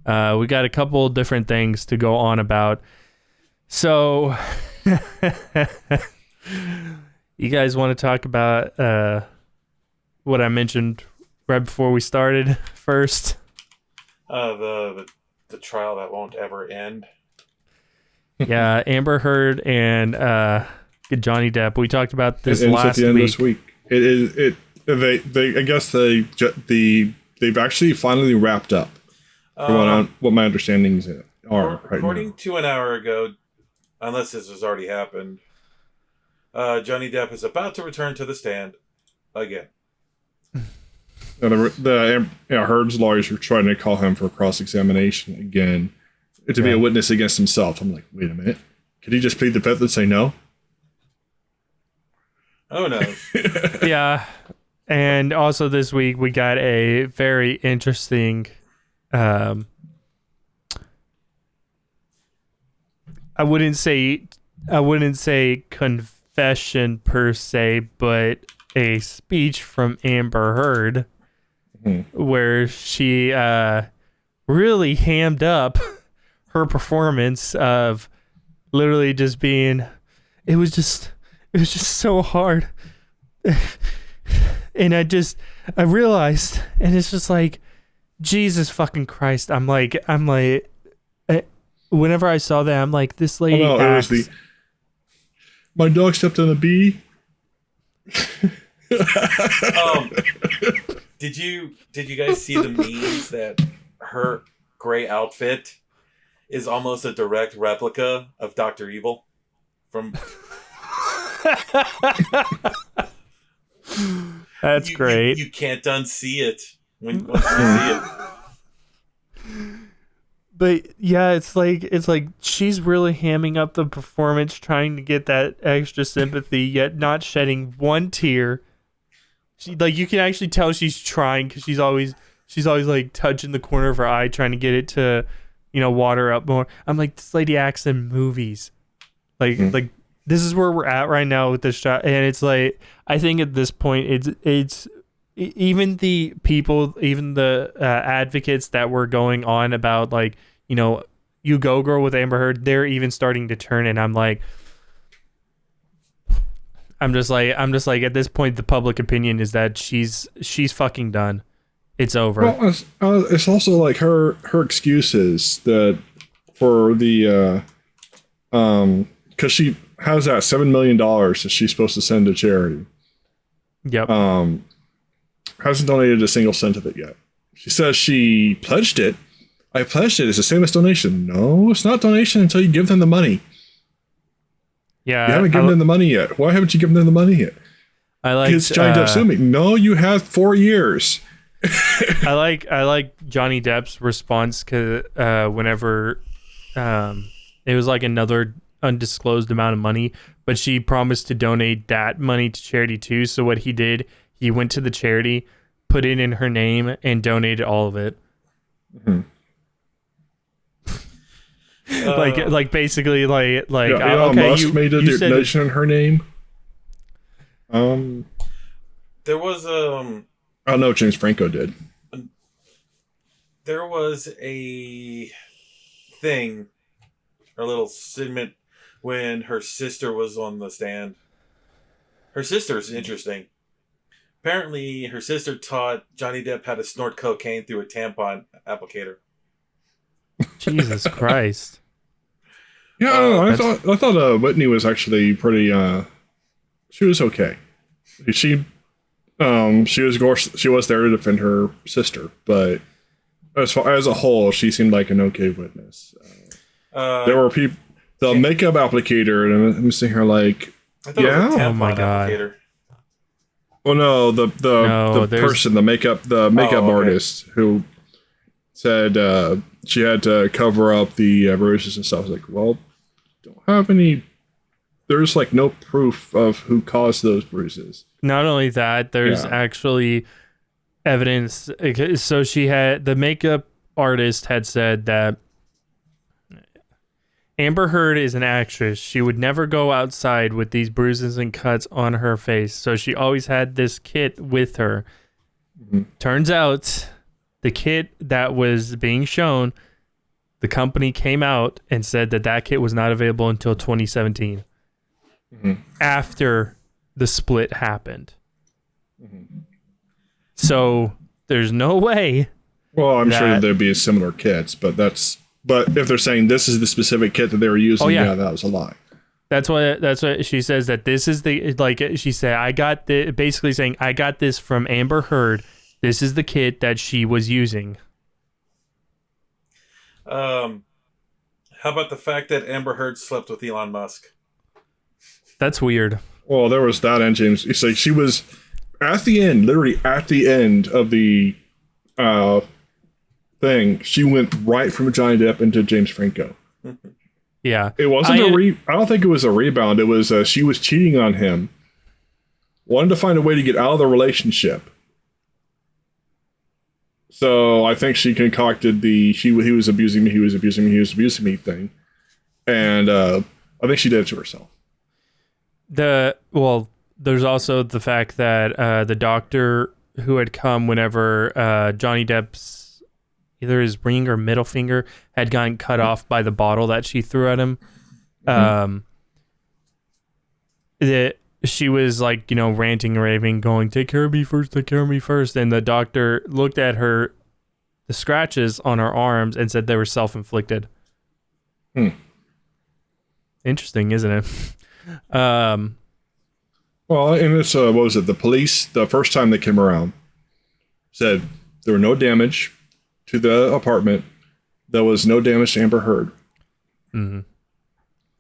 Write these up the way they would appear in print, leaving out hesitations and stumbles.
We got a couple different things to go on about. So, you guys want to talk about what I mentioned right before we started first? The trial that won't ever end. Yeah, Amber Heard and Johnny Depp. We talked about this last week. This week. I guess they've actually finally wrapped up. What my understandings are. According to an hour ago, unless this has already happened, Johnny Depp is about to return to the stand again. Heard's lawyers are trying to call him for cross-examination again to be a witness against himself. I'm like, wait a minute. Could he just plead the fifth and say no? Oh, no. Yeah. And also this week, we got a very interesting... I wouldn't say confession per se, but a speech from Amber Heard where she really hammed up her performance of literally just being, it was just so hard. And I realized, and it's just like, Jesus fucking Christ. I'm like, whenever I saw that, I'm like, this lady acts. My dog stepped on a bee. Did you guys see the memes that her gray outfit is almost a direct replica of Dr. Evil from? That's great. You can't unsee it once you see it. But yeah, it's like she's really hamming up the performance, trying to get that extra sympathy, yet not shedding one tear. She, like, you can actually tell she's trying because she's always like touching the corner of her eye, trying to get it to, water up more. I'm like, this lady acts in movies, like this is where we're at right now with this shot, and it's like, I think at this point it's even the people, even the advocates that were going on about, like, you go girl with Amber Heard, they're even starting to turn, and I'm just like at this point the public opinion is that she's fucking done. It's over. Well, it's also like her excuses that for the because she has that $7 million that she's supposed to send to charity. Yep. Hasn't donated a single cent of it yet. She says she pledged it. I pledged it. It's the same as donation. No, it's not donation until you give them the money. Yeah. You haven't given them the money yet. Why haven't you given them the money yet? I like it's Johnny Depp suing. No, you have 4 years. I like Johnny Depp's response because whenever it was like another undisclosed amount of money, but she promised to donate that money to charity too. So what he did, he went to the charity, put it in her name, and donated all of it. Mm-hmm. Like basically like Elon Musk made a donation in her name. There was I don't know. James Franco did. There was a thing, a little segment when her sister was on the stand. Her sister's interesting. Apparently, her sister taught Johnny Depp how to snort cocaine through a tampon applicator. Jesus Christ! Yeah, I thought Whitney was actually pretty. She was okay. She was there to defend her sister, but as a whole, she seemed like an okay witness. There were people. The makeup applicator, and I'm sitting here like, yeah, oh my god. Applicator. Well, no, the person, the makeup artist who said she had to cover up the bruises and stuff. I was like, well, don't have any. There's like no proof of who caused those bruises. Not only that, there's actually evidence. So the makeup artist had said that Amber Heard is an actress. She would never go outside with these bruises and cuts on her face. So she always had this kit with her. Mm-hmm. Turns out the kit that was being shown the company came out and said that kit was not available until 2017, after the split happened. So there's no way. Well, I'm sure there'd be similar kits, but if they're saying this is the specific kit that they were using, yeah, that was a lie. That's what she says, that this is she said, basically saying, I got this from Amber Heard. This is the kit that she was using. How about the fact that Amber Heard slept with Elon Musk? That's weird. Well, there was that, and James. It's like she was at the end, literally at the end of the thing. She went right from Johnny Depp into James Franco. Yeah, it wasn't I don't think it was a rebound. It was she was cheating on him. Wanted to find a way to get out of the relationship. So I think she concocted he was abusing me, he was abusing me, he was abusing me thing. And I think she did it to herself. There's also the fact that the doctor who had come whenever Johnny Depp's either his ring or middle finger had gotten cut off by the bottle that she threw at him. She was like, ranting and raving, going, take care of me first, take care of me first. And the doctor looked at the scratches on her arms, and said they were self-inflicted. Interesting, isn't it? Well, and it's, what was it? The police, the first time they came around, said there were no damage to the apartment. There was no damage to Amber Heard. Mm-hmm.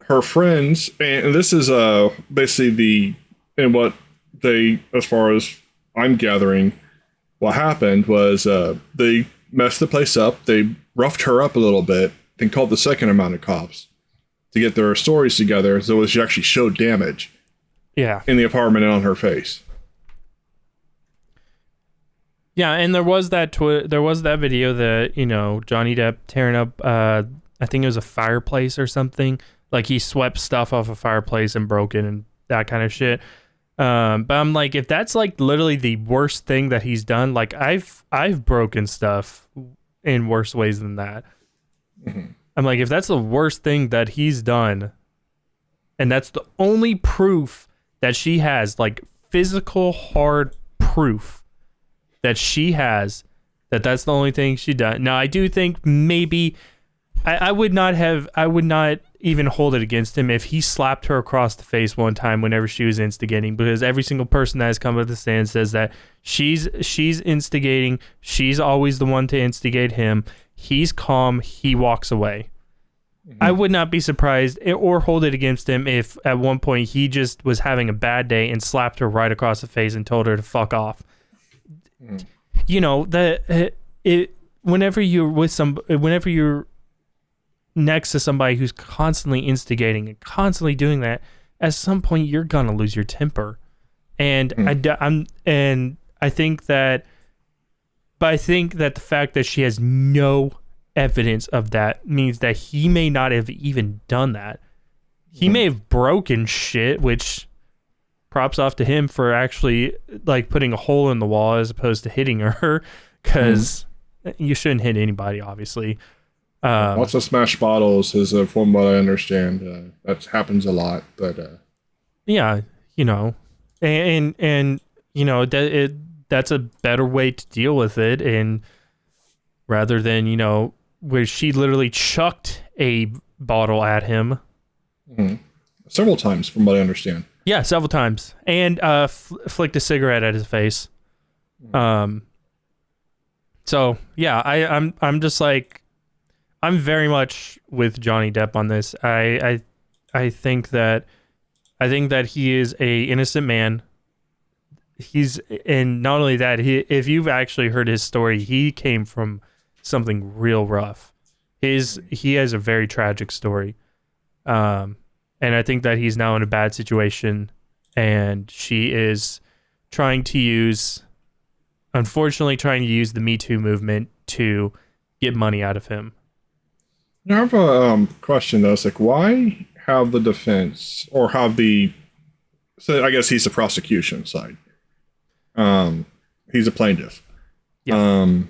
Her friends, and this is basically what they, as far as I'm gathering, what happened was they messed the place up. They roughed her up a little bit, then called the second amount of cops to get their stories together, so she actually showed damage. Yeah, in the apartment and on her face. Yeah, and there was that video that Johnny Depp tearing up. I think it was a fireplace or something. Like he swept stuff off a fireplace and broke it and that kind of shit. But I'm like, if that's like literally the worst thing that he's done, like I've broken stuff in worse ways than that. Mm-hmm. I'm like, if that's the worst thing that he's done, and that's the only proof that she has, like physical hard proof that she has, that's the only thing she done. Now I do think maybe I would not even hold it against him if he slapped her across the face one time whenever she was instigating, because every single person that has come to the stand says that she's instigating. She's always the one to instigate him. He's calm. He walks away. Mm-hmm. I would not be surprised or hold it against him if at one point he just was having a bad day and slapped her right across the face and told her to fuck off. Mm. Whenever you're next to somebody who's constantly instigating and constantly doing that, at some point you're gonna lose your temper, and I think that the fact that she has no evidence of that means that he may not have even done that. He may have broken shit, which props off to him for actually like putting a hole in the wall as opposed to hitting her, because you shouldn't hit anybody, obviously. Lots of smashed bottles is, from what I understand, that happens a lot. But yeah, and that's a better way to deal with it, and rather than where she literally chucked a bottle at him several times, from what I understand. Yeah, several times, and flicked a cigarette at his face. So yeah, I'm just like, I'm very much with Johnny Depp on this. I think that he is a innocent man. And not only that, if you've actually heard his story, he came from something real rough. He has a very tragic story. And I think that he's now in a bad situation, and she is unfortunately trying to use the Me Too movement to get money out of him. I have a question though. It's like, why have the defense or so I guess he's the prosecution side. He's a plaintiff. Yeah.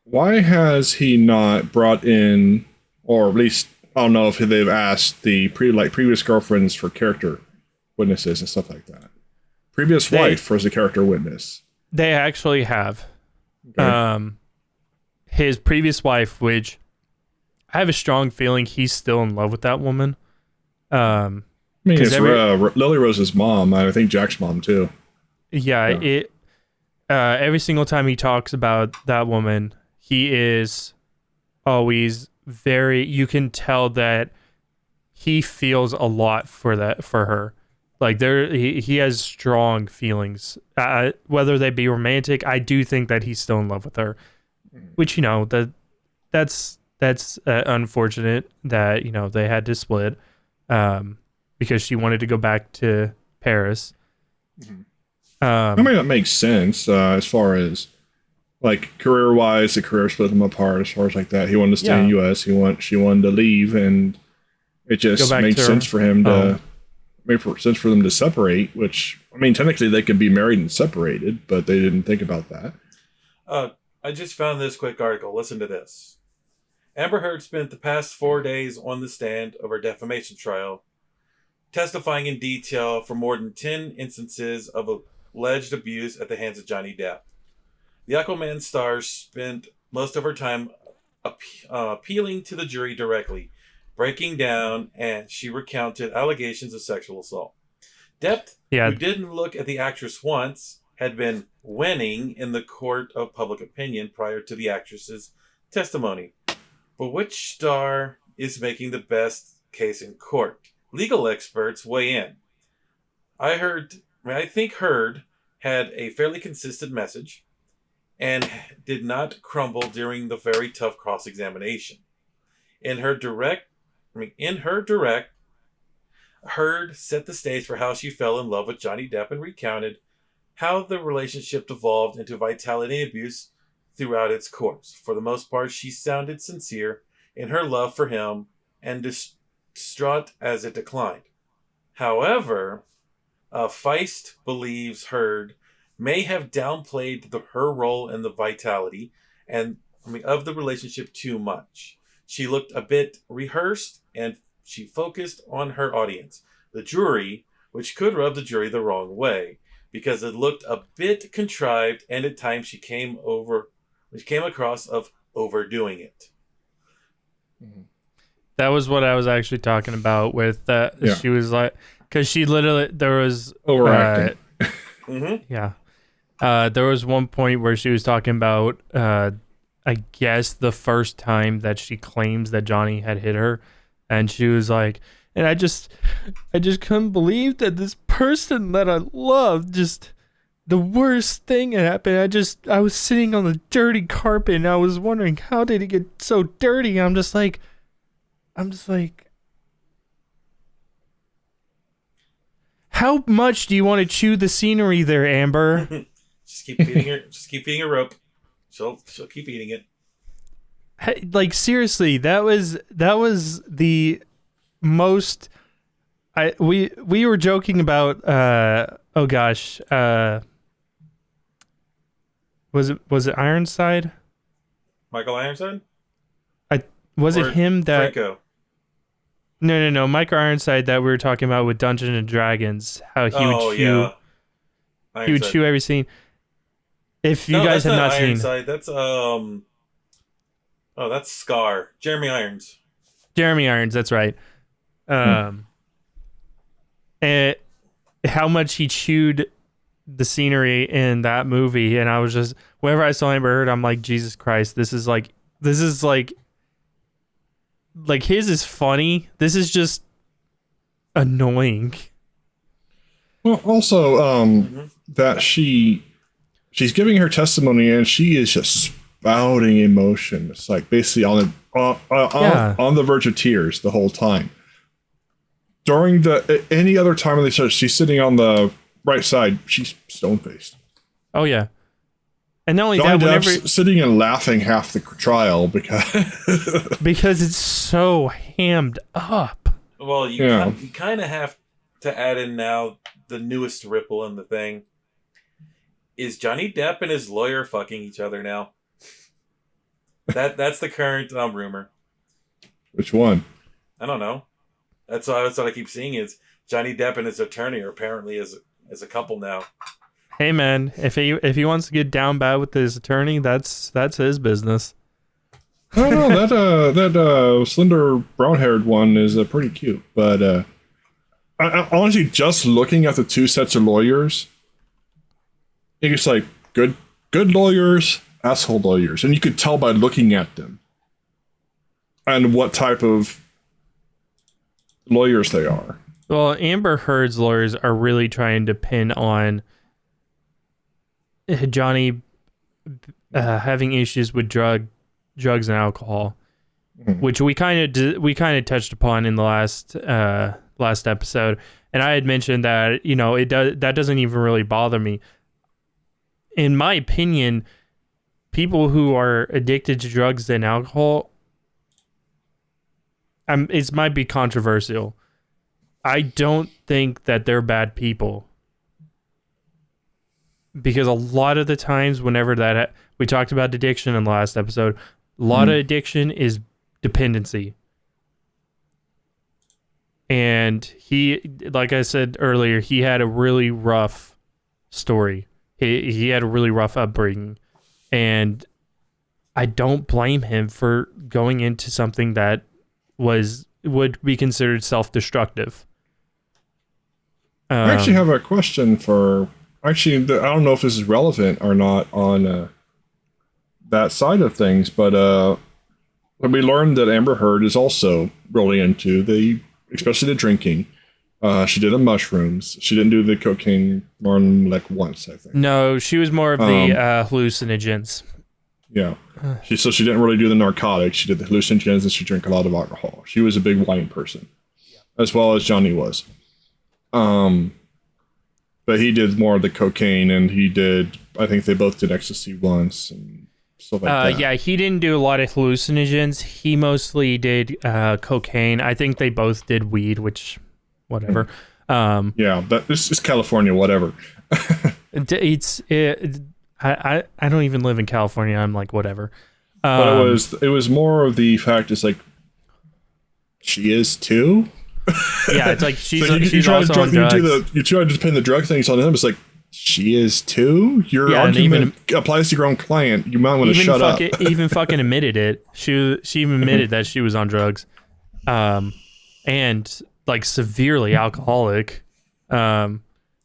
why has he not brought in, or at least I don't know if they've asked the previous girlfriends for character witnesses and stuff like that. Previous wife was a character witness. They actually have. Okay. His previous wife, which I have a strong feeling he's still in love with that woman. I mean, it's Lily Rose's mom. I think Jack's mom too. Yeah. Every single time he talks about that woman, he is always you can tell that he feels a lot for her. Like he has strong feelings, whether they be romantic. I do think that he's still in love with her, which that's unfortunate that they had to split, because she wanted to go back to Paris. I mean, that makes sense as far as like career wise. The career split them apart as far as like that. He wanted to stay in the U.S. She wanted to leave, and it just makes sense for him to. Made sense for them to separate, which, I mean, technically they could be married and separated, but they didn't think about that. I just found this quick article. Listen to this. Amber Heard spent the past 4 days on the stand of her defamation trial, testifying in detail for more than 10 instances of alleged abuse at the hands of Johnny Depp. The Aquaman star spent most of her time appealing to the jury directly, breaking down, and she recounted allegations of sexual assault. Depp, who didn't look at the actress once, had been winning in the court of public opinion prior to the actress's testimony. But which star is making the best case in court? Legal experts weigh in. I think Heard had a fairly consistent message and did not crumble during the very tough cross-examination. In her direct, Heard set the stage for how she fell in love with Johnny Depp and recounted how the relationship devolved into vitality and abuse throughout its course. For the most part, she sounded sincere in her love for him and distraught as it declined. However, Feist believes Heard may have downplayed her role in the vitality of the relationship too much. She looked a bit rehearsed, and she focused on her audience, the jury, which could rub the jury the wrong way, because it looked a bit contrived, and at times she came across of overdoing it. That was what I was actually talking about with that. Yeah. She was like, because she literally, there was overacting. Yeah. There was one point where she was talking about, I guess, the first time that she claims that Johnny had hit her, and she was like, and I just couldn't believe that this person that I loved, just the worst thing had happened. I was sitting on the dirty carpet, and I was wondering, how did it get so dirty? I'm just like, how much do you want to chew the scenery there, Amber? Just keep feeding her rope. She'll keep eating it. Hey, like, seriously, that was the most. We were joking about. Was it Ironside? Michael Ironside? Was it him that? Franco? No. Michael Ironside that we were talking about with Dungeons and Dragons. How he would chew. Yeah. He would chew every scene. If you guys have not seen, Ironside, that's that's Scar. Jeremy Irons. That's right. And how much he chewed the scenery in that movie, and I was just, whenever I saw Amber Heard, I'm like, Jesus Christ, this is like his is funny. This is just annoying. Well, also, that she's giving her testimony and she is just spouting emotion. It's like basically on the verge of tears the whole time. During any other time when they start, she's sitting on the right side. She's stone faced. Oh yeah, and not only Johnny that, Depp's sitting and laughing half the trial because it's so hammed up. Well, you kind of have to add in now the newest ripple in the thing. Is Johnny Depp and his lawyer fucking each other now? That's the current rumor. Which one? I don't know. That's what I keep seeing is Johnny Depp and his attorney are apparently as a couple now. Hey man, if he wants to get down bad with his attorney, that's his business. I don't know, that slender brown-haired one is pretty cute, but I honestly, just looking at the two sets of lawyers, it's like good lawyers, asshole lawyers, and you could tell by looking at them and what type of lawyers they are. Well, Amber Heard's lawyers are really trying to pin on Johnny having issues with drugs and alcohol, which we kind of touched upon in the last episode, and I had mentioned that that doesn't even really bother me. In my opinion, people who are addicted to drugs and alcohol, it might be controversial. I don't think that they're bad people, because a lot of the times, whenever we talked about addiction in the last episode, a lot of addiction is dependency. And he, like I said earlier, he had a really rough story. He had a really rough upbringing, and I don't blame him for going into something that would be considered self-destructive. I actually have a question for... Actually, I don't know if this is relevant or not on that side of things, but we learned that Amber Heard is also really into especially the drinking. She did the mushrooms. She didn't do the cocaine more than like once, I think. No, she was more of the hallucinogens. Yeah. So she didn't really do the narcotics. She did the hallucinogens, and she drank a lot of alcohol. She was a big wine person, as well as Johnny was. But he did more of the cocaine, and I think they both did ecstasy once and stuff like that. Yeah, he didn't do a lot of hallucinogens. He mostly did cocaine. I think they both did weed, which, whatever. Yeah, this is California, whatever. I don't even live in California. I'm like, whatever. But it was more of the fact it's like, she is too? Yeah, it's like she's so she's also on drugs. You try to pin the drug things on him. It's like, she is too? Your argument applies to your own client. You might want to shut up. Even fucking admitted it. She even admitted that she was on drugs, and like severely alcoholic. I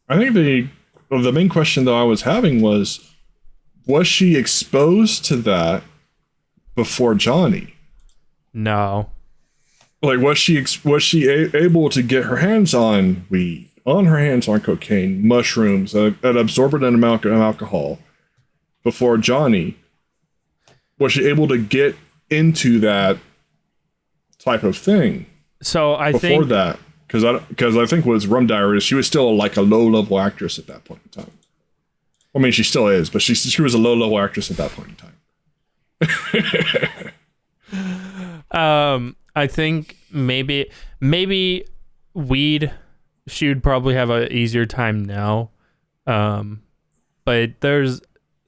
think the main question though I was having was she exposed to that before Johnny? No. Like, was she able to get her hands on weed, on her hands on cocaine, mushrooms, an absorbent amount of alcohol before Johnny? Was she able to get into that type of thing? So I before think that, because I think with Rum Diaries, she was still like a low-level actress at that point in time. I mean, she still is, but she was a low-level actress at that point in time. I think maybe weed, she would probably have an easier time now. But there's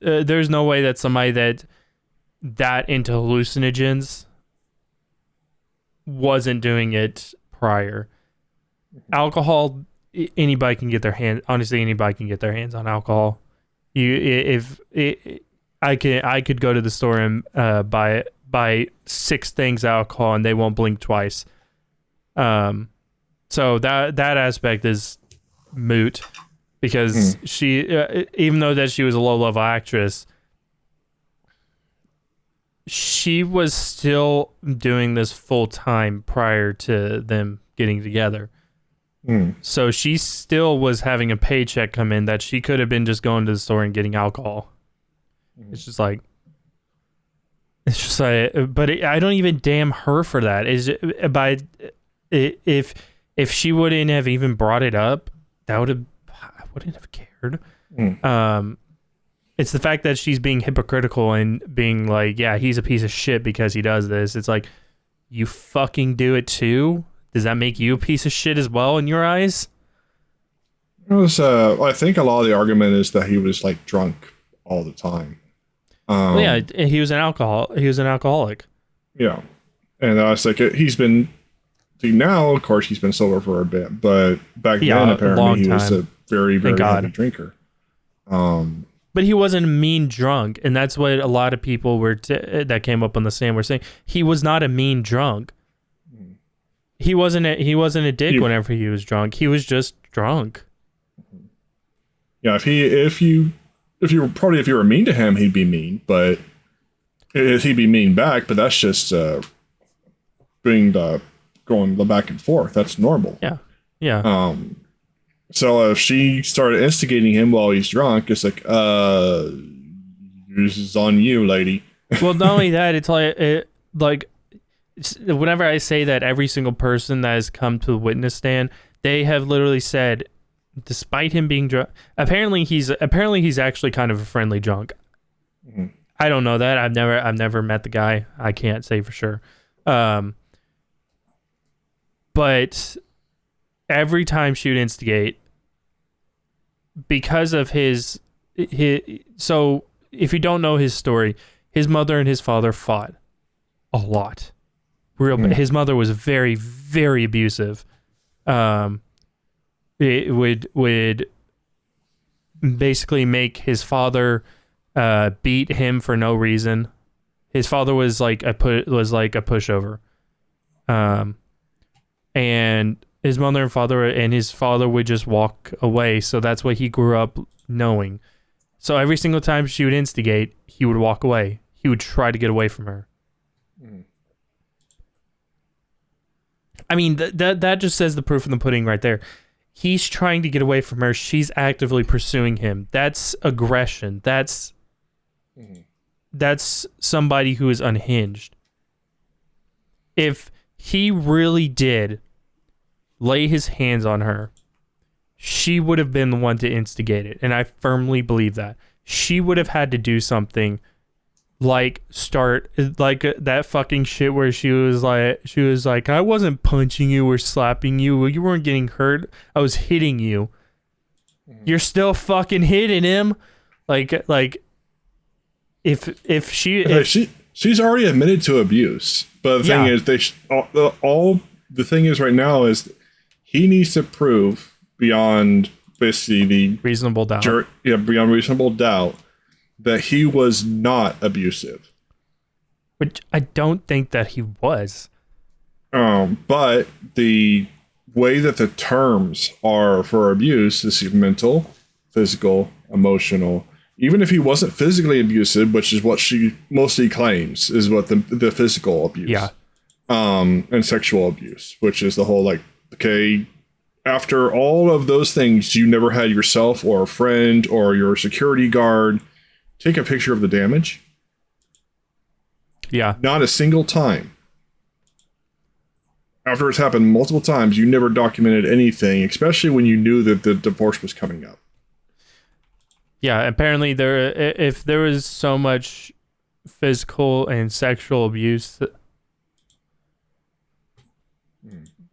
no way that somebody that into hallucinogens wasn't doing it prior. Alcohol, anybody can get their hands on alcohol. I could go to the store and buy 6 things of alcohol and they won't blink twice. So that aspect is moot, because she, even though that she was a low-level actress, she was still doing this full-time prior to them getting together. So she still was having a paycheck come in that she could have been just going to the store and getting alcohol. It's just like, but I don't even damn her for that. If she wouldn't have even brought it up, I wouldn't have cared. It's the fact that she's being hypocritical and being like, yeah, he's a piece of shit because he does this. It's like, you fucking do it too? Does that make you a piece of shit as well in your eyes? It was, I think a lot of the argument is that he was like drunk all the time. Well, yeah, he was an alcoholic. Yeah, and I was like, he's been. See, now, of course, he's been sober for a bit, but back then, apparently, he was a very, very heavy drinker. But he wasn't a mean drunk, and that's what a lot of people that came up on the stand were saying. He was not a mean drunk. He wasn't a dick whenever he was drunk. He was just drunk. Yeah, if you were mean to him, he'd be mean, but he'd be mean back. But that's just going back and forth. That's normal. Yeah. So if she started instigating him while he's drunk, it's like, this is on you, lady. Well, not only that, it's like whenever I say that, every single person that has come to the witness stand, they have literally said, despite him being drunk, apparently he's actually kind of a friendly drunk. Mm-hmm. I don't know that. I've never met the guy. I can't say for sure. But every time she would instigate, because of his, so if you don't know his story, his mother and his father fought a lot. His mother was very, very abusive. It would basically make his father beat him for no reason. His father was like a pushover. And his mother and his father would just walk away. So that's what he grew up knowing. So every single time she would instigate, he would walk away. He would try to get away from her. I mean, that just says the proof in the pudding right there. He's trying to get away from her. She's actively pursuing him. That's aggression. That's somebody who is unhinged. If he really did lay his hands on her, she would have been the one to instigate it. And I firmly believe that. She would have had to do something like that fucking shit where she was like, I wasn't punching you or slapping you. You weren't getting hurt. I was hitting you. You're still fucking hitting him. If she's already admitted to abuse, but the thing is, the thing is right now is he needs to prove beyond basically the reasonable doubt. Beyond reasonable doubt that he was not abusive. Which I don't think that he was. But the way that the terms are for abuse is mental, physical, emotional. Even if he wasn't physically abusive, which is what she mostly claims, is what the physical abuse. Yeah. And sexual abuse, which is the whole like, okay, after all of those things, you never had yourself or a friend or your security guard take a picture of the damage. Yeah. Not a single time. After it's happened multiple times, you never documented anything, especially when you knew that the divorce was coming up. Yeah, apparently if there was so much physical and sexual abuse,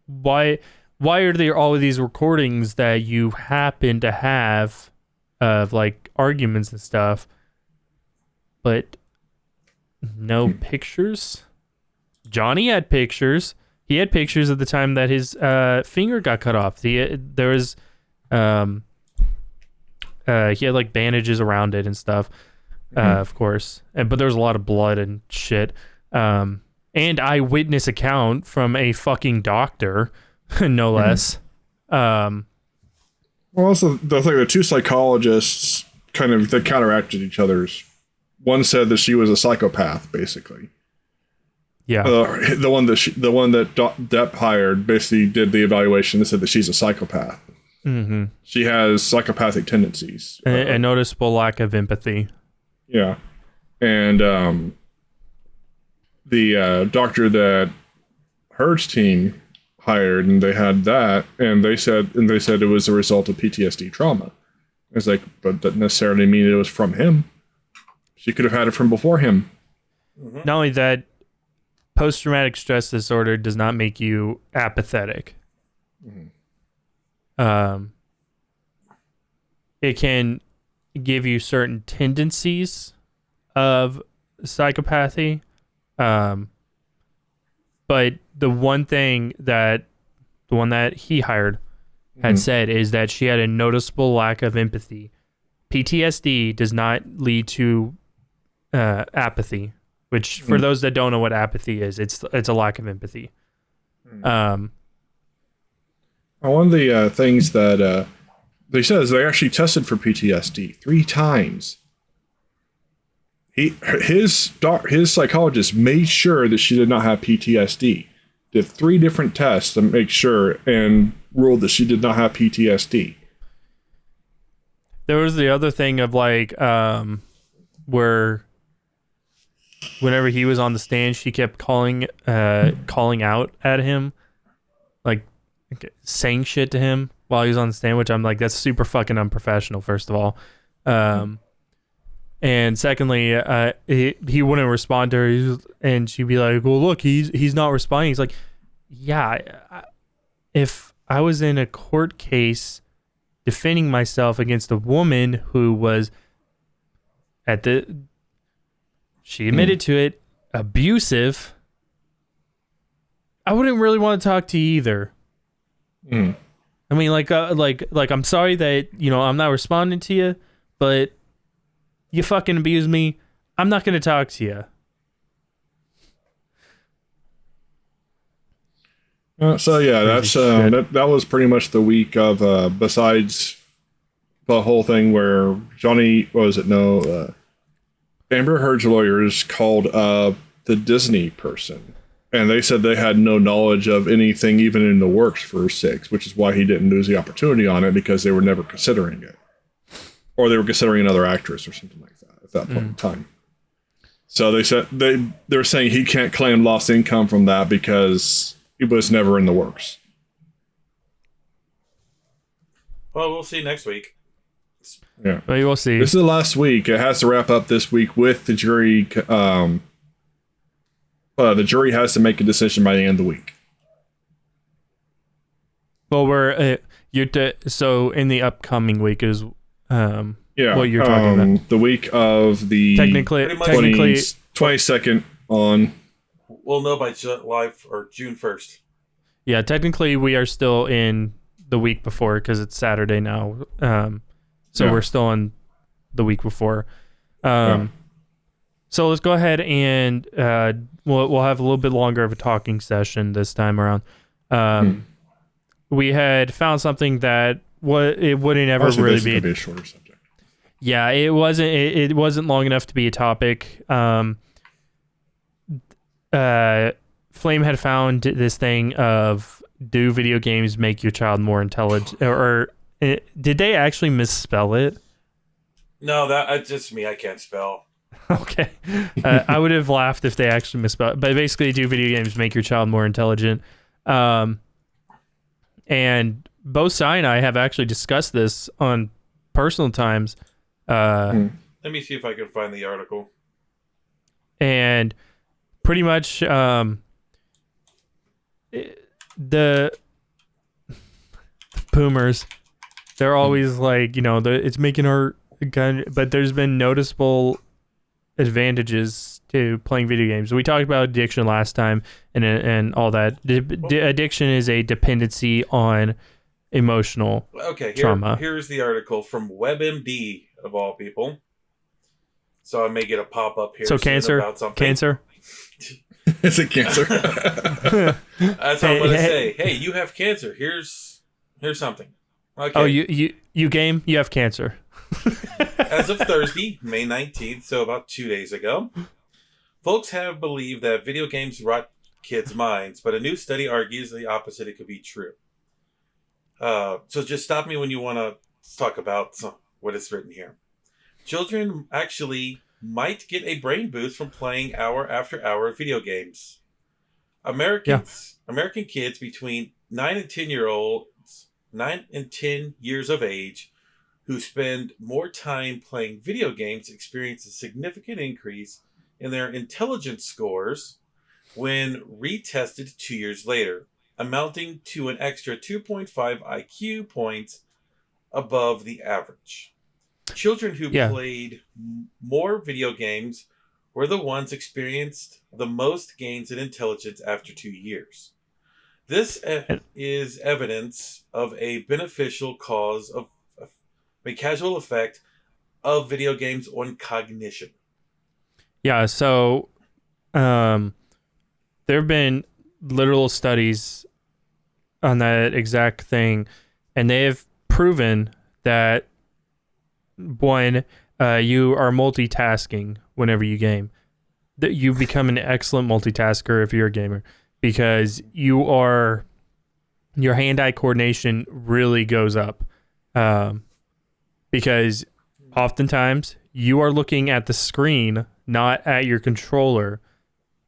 why are there all of these recordings that you happen to have of like arguments and stuff, but no pictures? Johnny had pictures. He had pictures at the time that his finger got cut off. He had like bandages around it and stuff, of course. But there was a lot of blood and shit. And eyewitness account from a fucking doctor, no less. Well, also, the two psychologists they counteracted each other's. One said that she was a psychopath, basically. Yeah. The one that Depp hired basically did the evaluation and said that she's a psychopath. Mm-hmm. She has psychopathic tendencies. A noticeable lack of empathy. Yeah. And the doctor that Heard's team hired, and they had that, and they said it was a result of PTSD trauma. It's like, but that doesn't necessarily mean it was from him. She could have had it from before him. Mm-hmm. Not only that, post-traumatic stress disorder does not make you apathetic. Mm-hmm. It can give you certain tendencies of psychopathy. But the one that he hired had said is that she had a noticeable lack of empathy. PTSD does not lead to apathy, which for those that don't know what apathy is, it's a lack of empathy. One of the things that they said is they actually tested for PTSD 3 times. His psychologist made sure that she did not have PTSD. Did 3 different tests to make sure and ruled that she did not have PTSD. There was the other thing of like where whenever he was on the stand, she kept calling out at him, like saying shit to him while he was on the stand, which I'm like, that's super fucking unprofessional, first of all. And secondly, he wouldn't respond to her, and she'd be like, well, look, he's not responding. He's like, yeah, if I was in a court case defending myself against a woman who was she admitted to it, abusive, I wouldn't really want to talk to you either. I mean, like I'm sorry that, I'm not responding to you, but you fucking abuse me, I'm not going to talk to you. So yeah, that's that was pretty much the week of besides the whole thing where Amber Heard's lawyers called the Disney person, and they said they had no knowledge of anything even in the works for 6, which is why he didn't lose the opportunity on it, because they were never considering it, or they were considering another actress or something like that at that point in time. So they said they're saying he can't claim lost income from that because it was never in the works. Well, we'll see next week. Yeah, well, we'll see. This is the last week. It has to wrap up this week with the jury. The jury has to make a decision by the end of the week. Well, so in the upcoming week is what you're talking about. The week of the technically 22nd on. We'll know by July or June 1st. Yeah, technically we are still in the week before because it's Saturday now. So we're still on the week before. So let's go ahead and we'll have a little bit longer of a talking session this time around. We had found something that it wouldn't ever really be a shorter subject. Yeah, it wasn't long enough to be a topic. Flame had found this thing of, do video games make your child more intelligent, or did they actually misspell it? No, that's just me. I can't spell. Okay. I would have laughed if they actually misspelled it. But basically, do video games make your child more intelligent? And both Sai and I have actually discussed this on personal times. Let me see if I can find the article. And pretty much the boomers, they're always like, it's making our gun, but there's been noticeable advantages to playing video games. We talked about addiction last time and all that. Addiction is a dependency on emotional trauma. Here's the article from WebMD, of all people. So I may get a pop-up here soon about something. Cancer? Is it cancer? That's what I'm going to say. Hey, you have cancer. Here's something. Okay. Oh, you game? You have cancer. As of Thursday, May 19th, so about 2 days ago, folks have believed that video games rot kids' minds, but a new study argues the opposite. It could be true. So just stop me when you want to talk about what is written here. Children actually might get a brain boost from playing hour after hour video games. American kids between 9 and 10 years of age who spend more time playing video games experience a significant increase in their intelligence scores when retested 2 years later, amounting to an extra 2.5 IQ points above the average. Children who played more video games were the ones experienced the most gains in intelligence after 2 years. This is evidence of a beneficial cause of a casual effect of video games on cognition. Yeah, so there have been literal studies on that exact thing, and they have proven that one, you are multitasking whenever you game. That you become an excellent multitasker if you're a gamer, because your hand-eye coordination really goes up. Because oftentimes you are looking at the screen, not at your controller.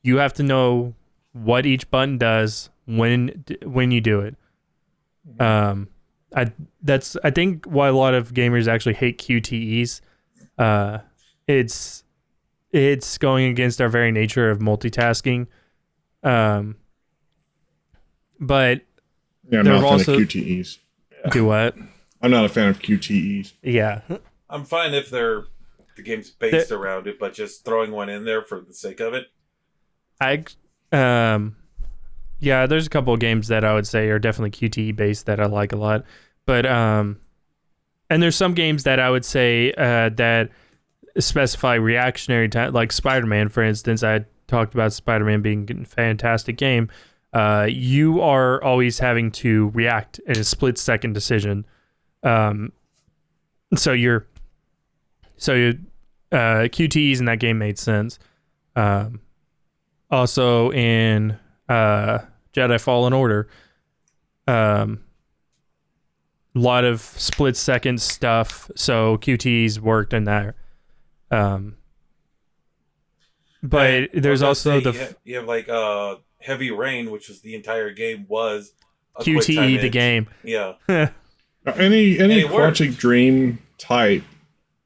You have to know what each button does when you do it. I think why a lot of gamers actually hate QTEs. It's going against our very nature of multitasking. But yeah, I'm not a fan of QTEs. Do what? I'm not a fan of QTEs. Yeah. I'm fine if the game's based around it, but just throwing one in there for the sake of it. Yeah, there's a couple of games that I would say are definitely QTE based that I like a lot. But and there's some games that I would say that specify reactionary time, like Spider-Man, for instance. I talked about Spider-Man being a fantastic game. You are always having to react in a split-second decision. So your QTEs in that game made sense. Also in Jedi Fallen Order, a lot of split-second stuff, so QTEs worked in there. But there's also you have like Heavy Rain, which was the entire game was a QTE the game. Yeah. Any Quantic Dream type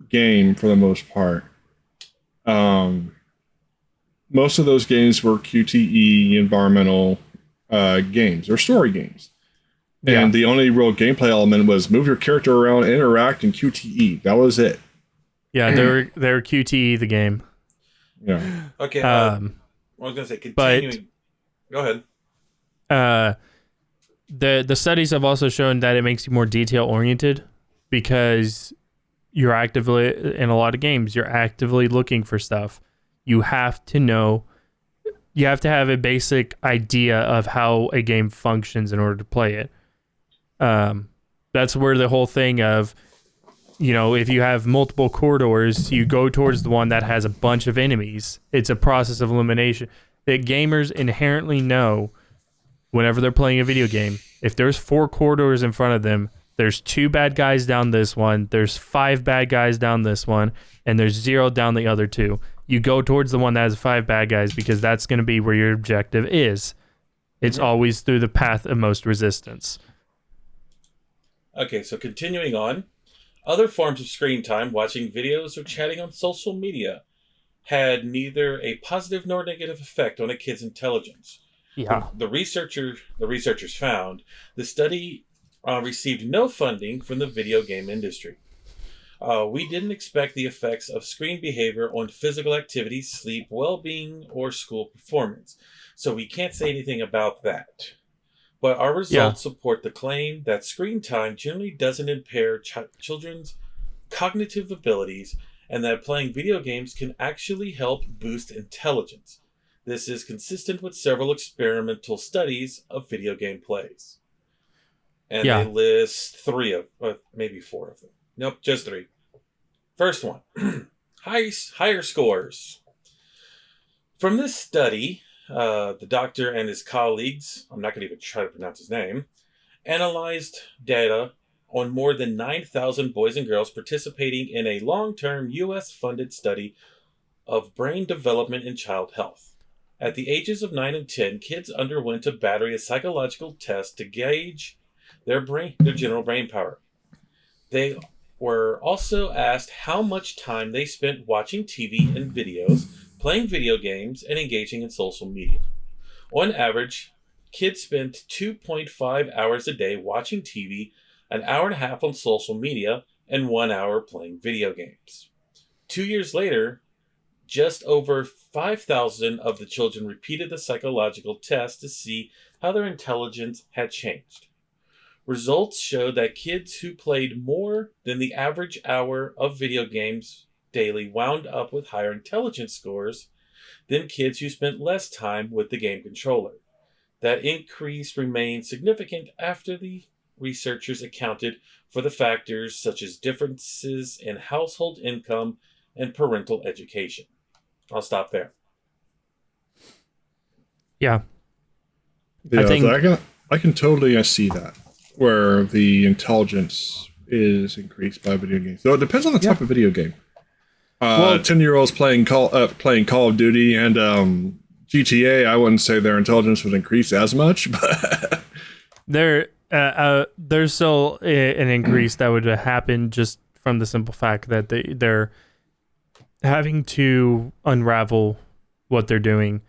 game for the most part. Most of those games were QTE environmental games or story games. Yeah. And the only real gameplay element was move your character around, interact, and QTE. That was it. Yeah, they're QTE the game. Yeah. Okay. I was gonna say continuing. Go ahead. The studies have also shown that it makes you more detail oriented, because you're actively, in a lot of games, you're actively looking for stuff. You have to have a basic idea of how a game functions in order to play it. That's where the whole thing of, if you have multiple corridors, you go towards the one that has a bunch of enemies. It's a process of elimination that gamers inherently know whenever they're playing a video game. If there's 4 corridors in front of them, there's 2 bad guys down this one, there's 5 bad guys down this one, and there's 0 down the other 2. You go towards the one that has 5 bad guys because that's going to be where your objective is. It's always through the path of most resistance. Okay, so continuing on. Other forms of screen time, watching videos or chatting on social media, had neither a positive nor negative effect on a kid's intelligence. Yeah. The researchers found the study received no funding from the video game industry. We didn't expect the effects of screen behavior on physical activity, sleep, well-being, or school performance, so we can't say anything about that. But our results support the claim that screen time generally doesn't impair children's cognitive abilities, and that playing video games can actually help boost intelligence. This is consistent with several experimental studies of video game plays. And they list 3 maybe 4 of them. Nope, just 3. First one, higher scores. From this study, the doctor and his colleagues, I'm not going to even try to pronounce his name, analyzed data on more than 9,000 boys and girls participating in a long-term U.S.-funded study of brain development and child health. At the ages of 9 and 10, kids underwent a battery of psychological tests to gauge their general brain power. They were also asked how much time they spent watching TV and videos, playing video games, and engaging in social media. On average, kids spent 2.5 hours a day watching TV, an hour and a half on social media, and 1 hour playing video games. 2 years later, just over 5,000 of the children repeated the psychological test to see how their intelligence had changed. Results showed that kids who played more than the average hour of video games daily wound up with higher intelligence scores than kids who spent less time with the game controller. That increase remained significant after the researchers accounted for the factors such as differences in household income and parental education. I'll stop there. Yeah. I can totally see that, where the intelligence is increased by video games. So it depends on the type of video game. 10-year-olds playing Call of Duty and GTA, I wouldn't say their intelligence would increase as much, but there's still an increase that would happen just from the simple fact that they're having to unravel what they're doing.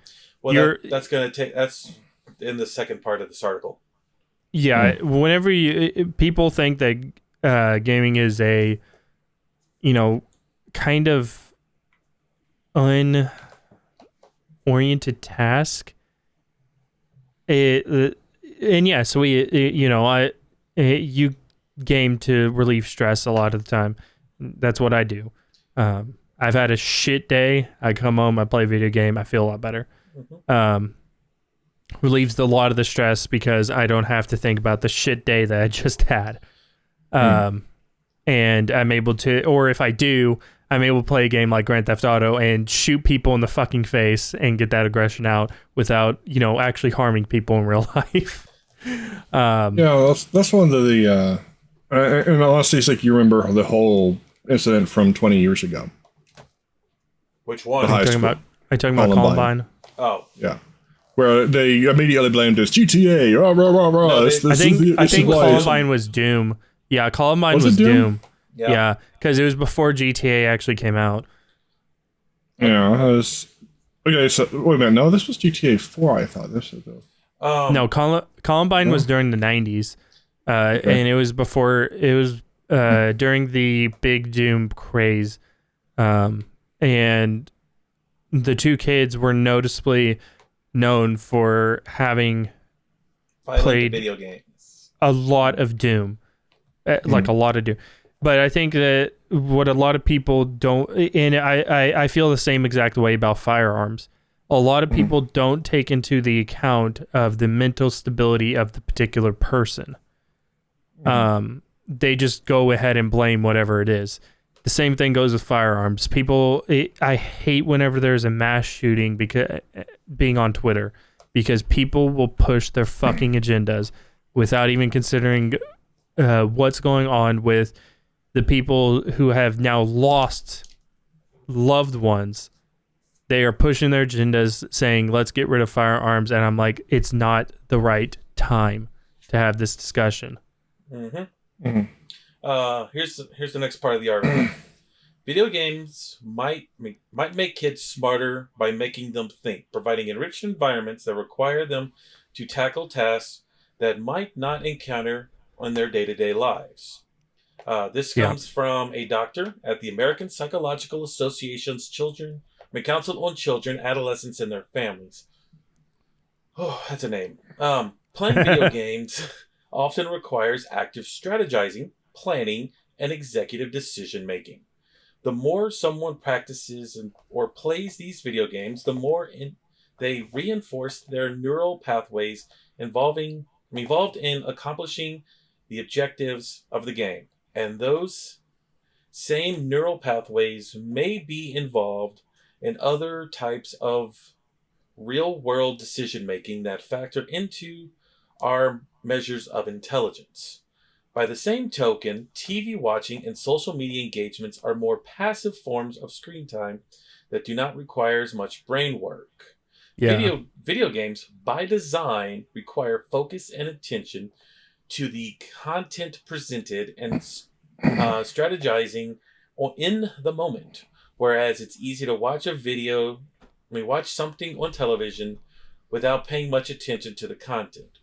Well, that's in the second part of this article. Yeah, whenever people think that gaming is a, kind of unoriented task, you game to relieve stress a lot of the time. That's what I do. I've had a shit day. I come home, I play a video game, I feel a lot better. Relieves a lot of the stress because I don't have to think about the shit day that I just had. And I'm able to, or if I do, I'm able to play a game like Grand Theft Auto and shoot people in the fucking face and get that aggression out without, actually harming people in real life. That's one of the, and honestly, it's like you remember the whole incident from 20 years ago. Which one? Are you talking about Columbine? Oh. Yeah. Where they immediately blamed us, GTA, rah, rah, rah, rah. No, I think Columbine was Doom. Yeah, Columbine was Doom. Yeah, because it was before GTA actually came out. Yeah, okay, so wait a minute. No, this was GTA 4, I thought. This was no, Columbine was during the 90s. And it was during the big Doom craze. And the two kids were noticeably known for having played video games. A lot of Doom. Like a lot of Doom. But I think that what a lot of people don't, and I feel the same exact way about firearms. A lot of people don't take into the account of the mental stability of the particular person. They just go ahead and blame whatever it is. The same thing goes with firearms. I hate whenever there's a mass shooting being on Twitter, because people will push their fucking agendas without even considering what's going on with the people who have now lost loved ones. They are pushing their agendas saying, let's get rid of firearms. And I'm like, it's not the right time to have this discussion. Here's the next part of the article. Video games might make kids smarter by making them think, providing enriched environments that require them to tackle tasks that might not encounter in their day-to-day lives. This comes from a doctor at the American Psychological Association's Council on Children, Adolescents, and Their Families. Oh, that's a name. Playing video games often requires active strategizing, planning, and executive decision-making. The more someone practices or plays these video games, the more they reinforce their neural pathways involved in accomplishing the objectives of the game. And those same neural pathways may be involved in other types of real-world decision-making that factor into our measures of intelligence. By the same token, TV watching and social media engagements are more passive forms of screen time that do not require as much brain work. Video games, by design, require focus and attention to the content presented and strategizing in the moment, whereas it's easy to watch something on television without paying much attention to the content.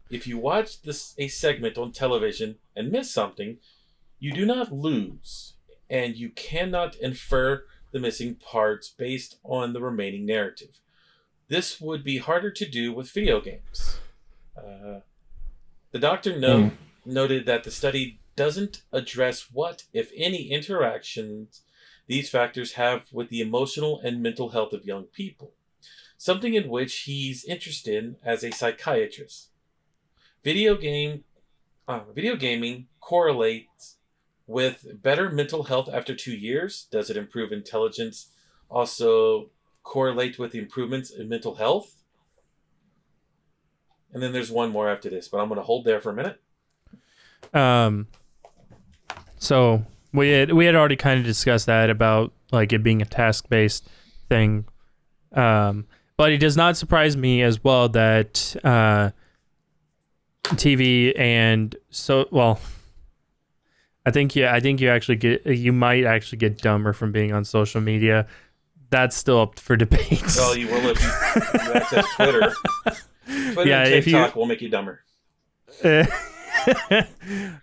If you watch a segment on television and miss something, You do not lose, and you cannot infer the missing parts based on the remaining narrative. This would be harder to do with video games. The doctor noted that the study doesn't address what, if any, interactions these factors have with the emotional and mental health of young people, something in which he's interested in as a psychiatrist. Video gaming correlates with better mental health after 2 years. Does it improve intelligence? Also correlate with the improvements in mental health? And then there's one more after this, but I'm going to hold there for a minute. So we had already kind of discussed that about like it being a task-based thing. But it does not surprise me as well that TV and I think you actually might actually get dumber from being on social media. That's still up for debate. Well, you will if you access Twitter. Twitter and TikTok will make you dumber.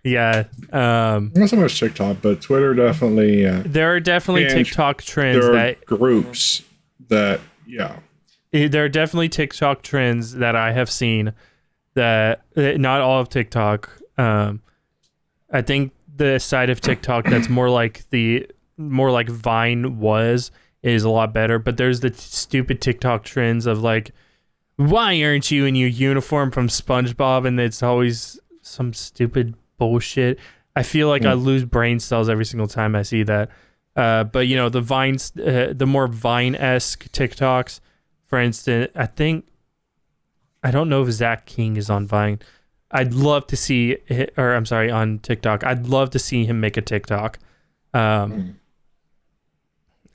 Yeah. Not so much TikTok, but Twitter definitely. There are definitely TikTok trends groups that, yeah. There are definitely TikTok trends that I have seen that not all of TikTok. I think the side of TikTok that's more like Vine is a lot better, but there's the stupid TikTok trends of like, why aren't you in your uniform from SpongeBob? And it's always some stupid bullshit. I feel like I lose brain cells every single time I see that. But you know, the Vines, the more Vine-esque TikToks, for instance, I don't know if Zach King is on Vine. I'd love to see, on TikTok. I'd love to see him make a TikTok. I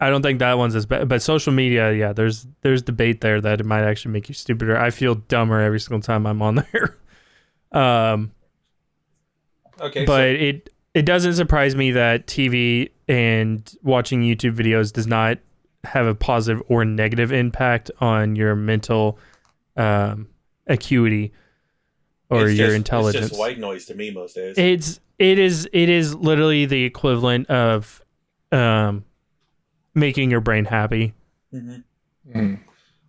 don't think that one's as bad, but social media, yeah, there's debate there that it might actually make you stupider. I feel dumber every single time I'm on there. Okay, but it doesn't surprise me that TV and watching YouTube videos does not have a positive or negative impact on your mental acuity or your intelligence. It's just white noise to me most days. It is literally the equivalent of making your brain happy. Mm-hmm. Mm.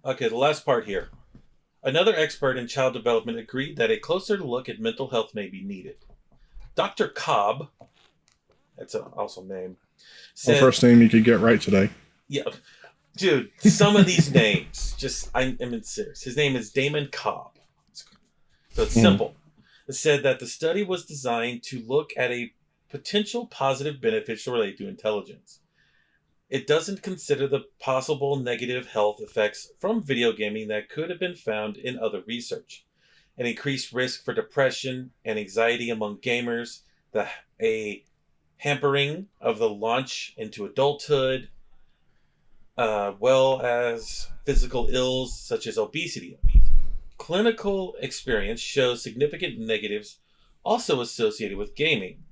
Okay, the last part here. Another expert in child development agreed that a closer look at mental health may be needed. Dr. Cobb, that's an awesome name. The first name you could get right today. Yeah. Dude, some of these names, I'm serious. His name is Damon Cobb. So it's simple. It said that the study was designed to look at a potential positive benefits related to intelligence. It doesn't consider the possible negative health effects from video gaming that could have been found in other research. An increased risk for depression and anxiety among gamers, a hampering of the launch into adulthood, well as physical ills such as obesity. Clinical experience shows significant negatives also associated with gaming.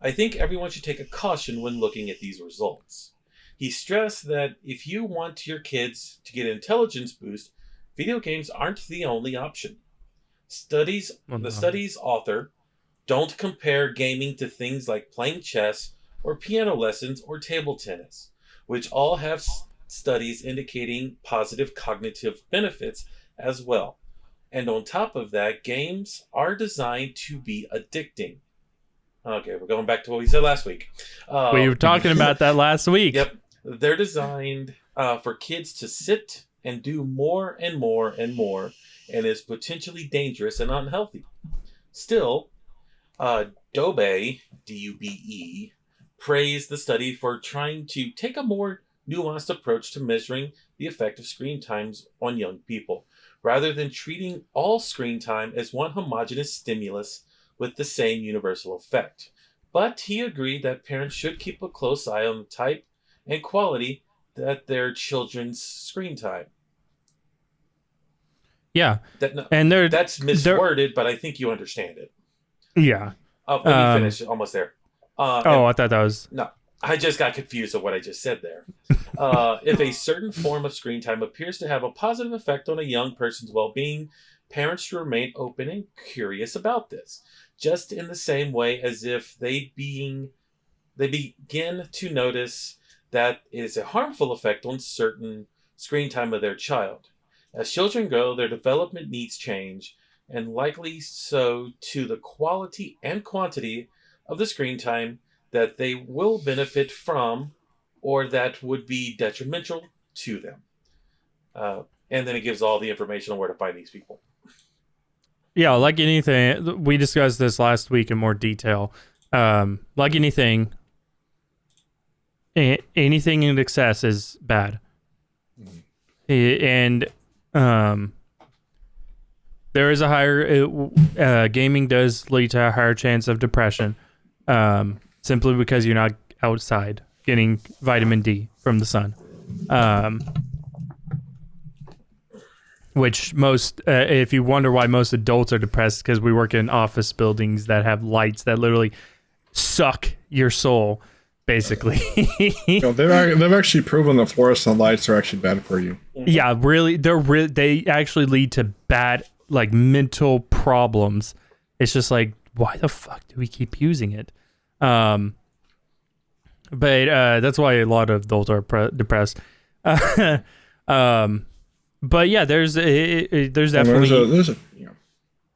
I think everyone should take a caution when looking at these results. He stressed that if you want your kids to get an intelligence boost, video games aren't the only option. The study's author don't compare gaming to things like playing chess or piano lessons or table tennis, which all have studies indicating positive cognitive benefits as well. And on top of that, games are designed to be addicting. Okay, we're going back to what we said last week. We were talking about that last week. Yep. They're designed for kids to sit and do more and more and more, and is potentially dangerous and unhealthy. Still, Dube, D-U-B-E, praised the study for trying to take a more nuanced approach to measuring the effect of screen times on young people, rather than treating all screen time as one homogeneous stimulus with the same universal effect. But he agreed that parents should keep a close eye on the type and quality that their children's screen time. Yeah. That's misworded, but I think you understand it. Yeah. Let me finish. Almost there. I thought that was... No, I just got confused with what I just said there. If a certain form of screen time appears to have a positive effect on a young person's well-being, parents should remain open and curious about this. Just in the same way as if they being they begin to notice that it is a harmful effect on certain screen time of their child. As children grow, their development needs change, and likely so to the quality and quantity of the screen time that they will benefit from or that would be detrimental to them. And then it gives all the information on where to find these people. Yeah, like anything, we discussed this last week in more detail. Like anything, anything in excess is bad. And there is a higher, gaming does lead to a higher chance of depression, simply because you're not outside getting vitamin D from the sun. Which most, if you wonder why most adults are depressed, because we work in office buildings that have lights that literally suck your soul, basically. They've actually proven that fluorescent lights are actually bad for you. Yeah, really, they actually lead to bad, like, mental problems. It's just like, why the fuck do we keep using it? But that's why a lot of adults are depressed. But yeah, there's definitely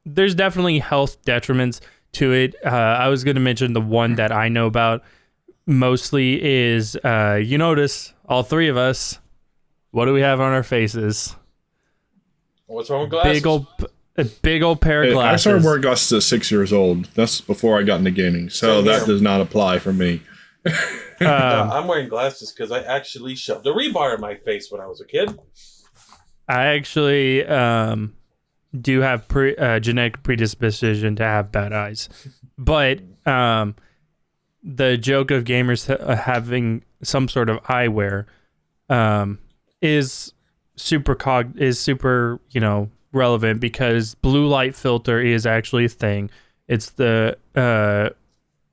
there's definitely health detriments to it. I was going to mention the one that I know about mostly is you notice all three of us. What do we have on our faces? What's wrong with glasses? A big old pair of glasses. I started wearing glasses at 6 years old. That's before I got into gaming, so that does not apply for me. No, I'm wearing glasses because I actually shoved a rebar in my face when I was a kid. I actually do have genetic predisposition to have bad eyes, but the joke of gamers having some sort of eyewear is super relevant, because blue light filter is actually a thing. It's the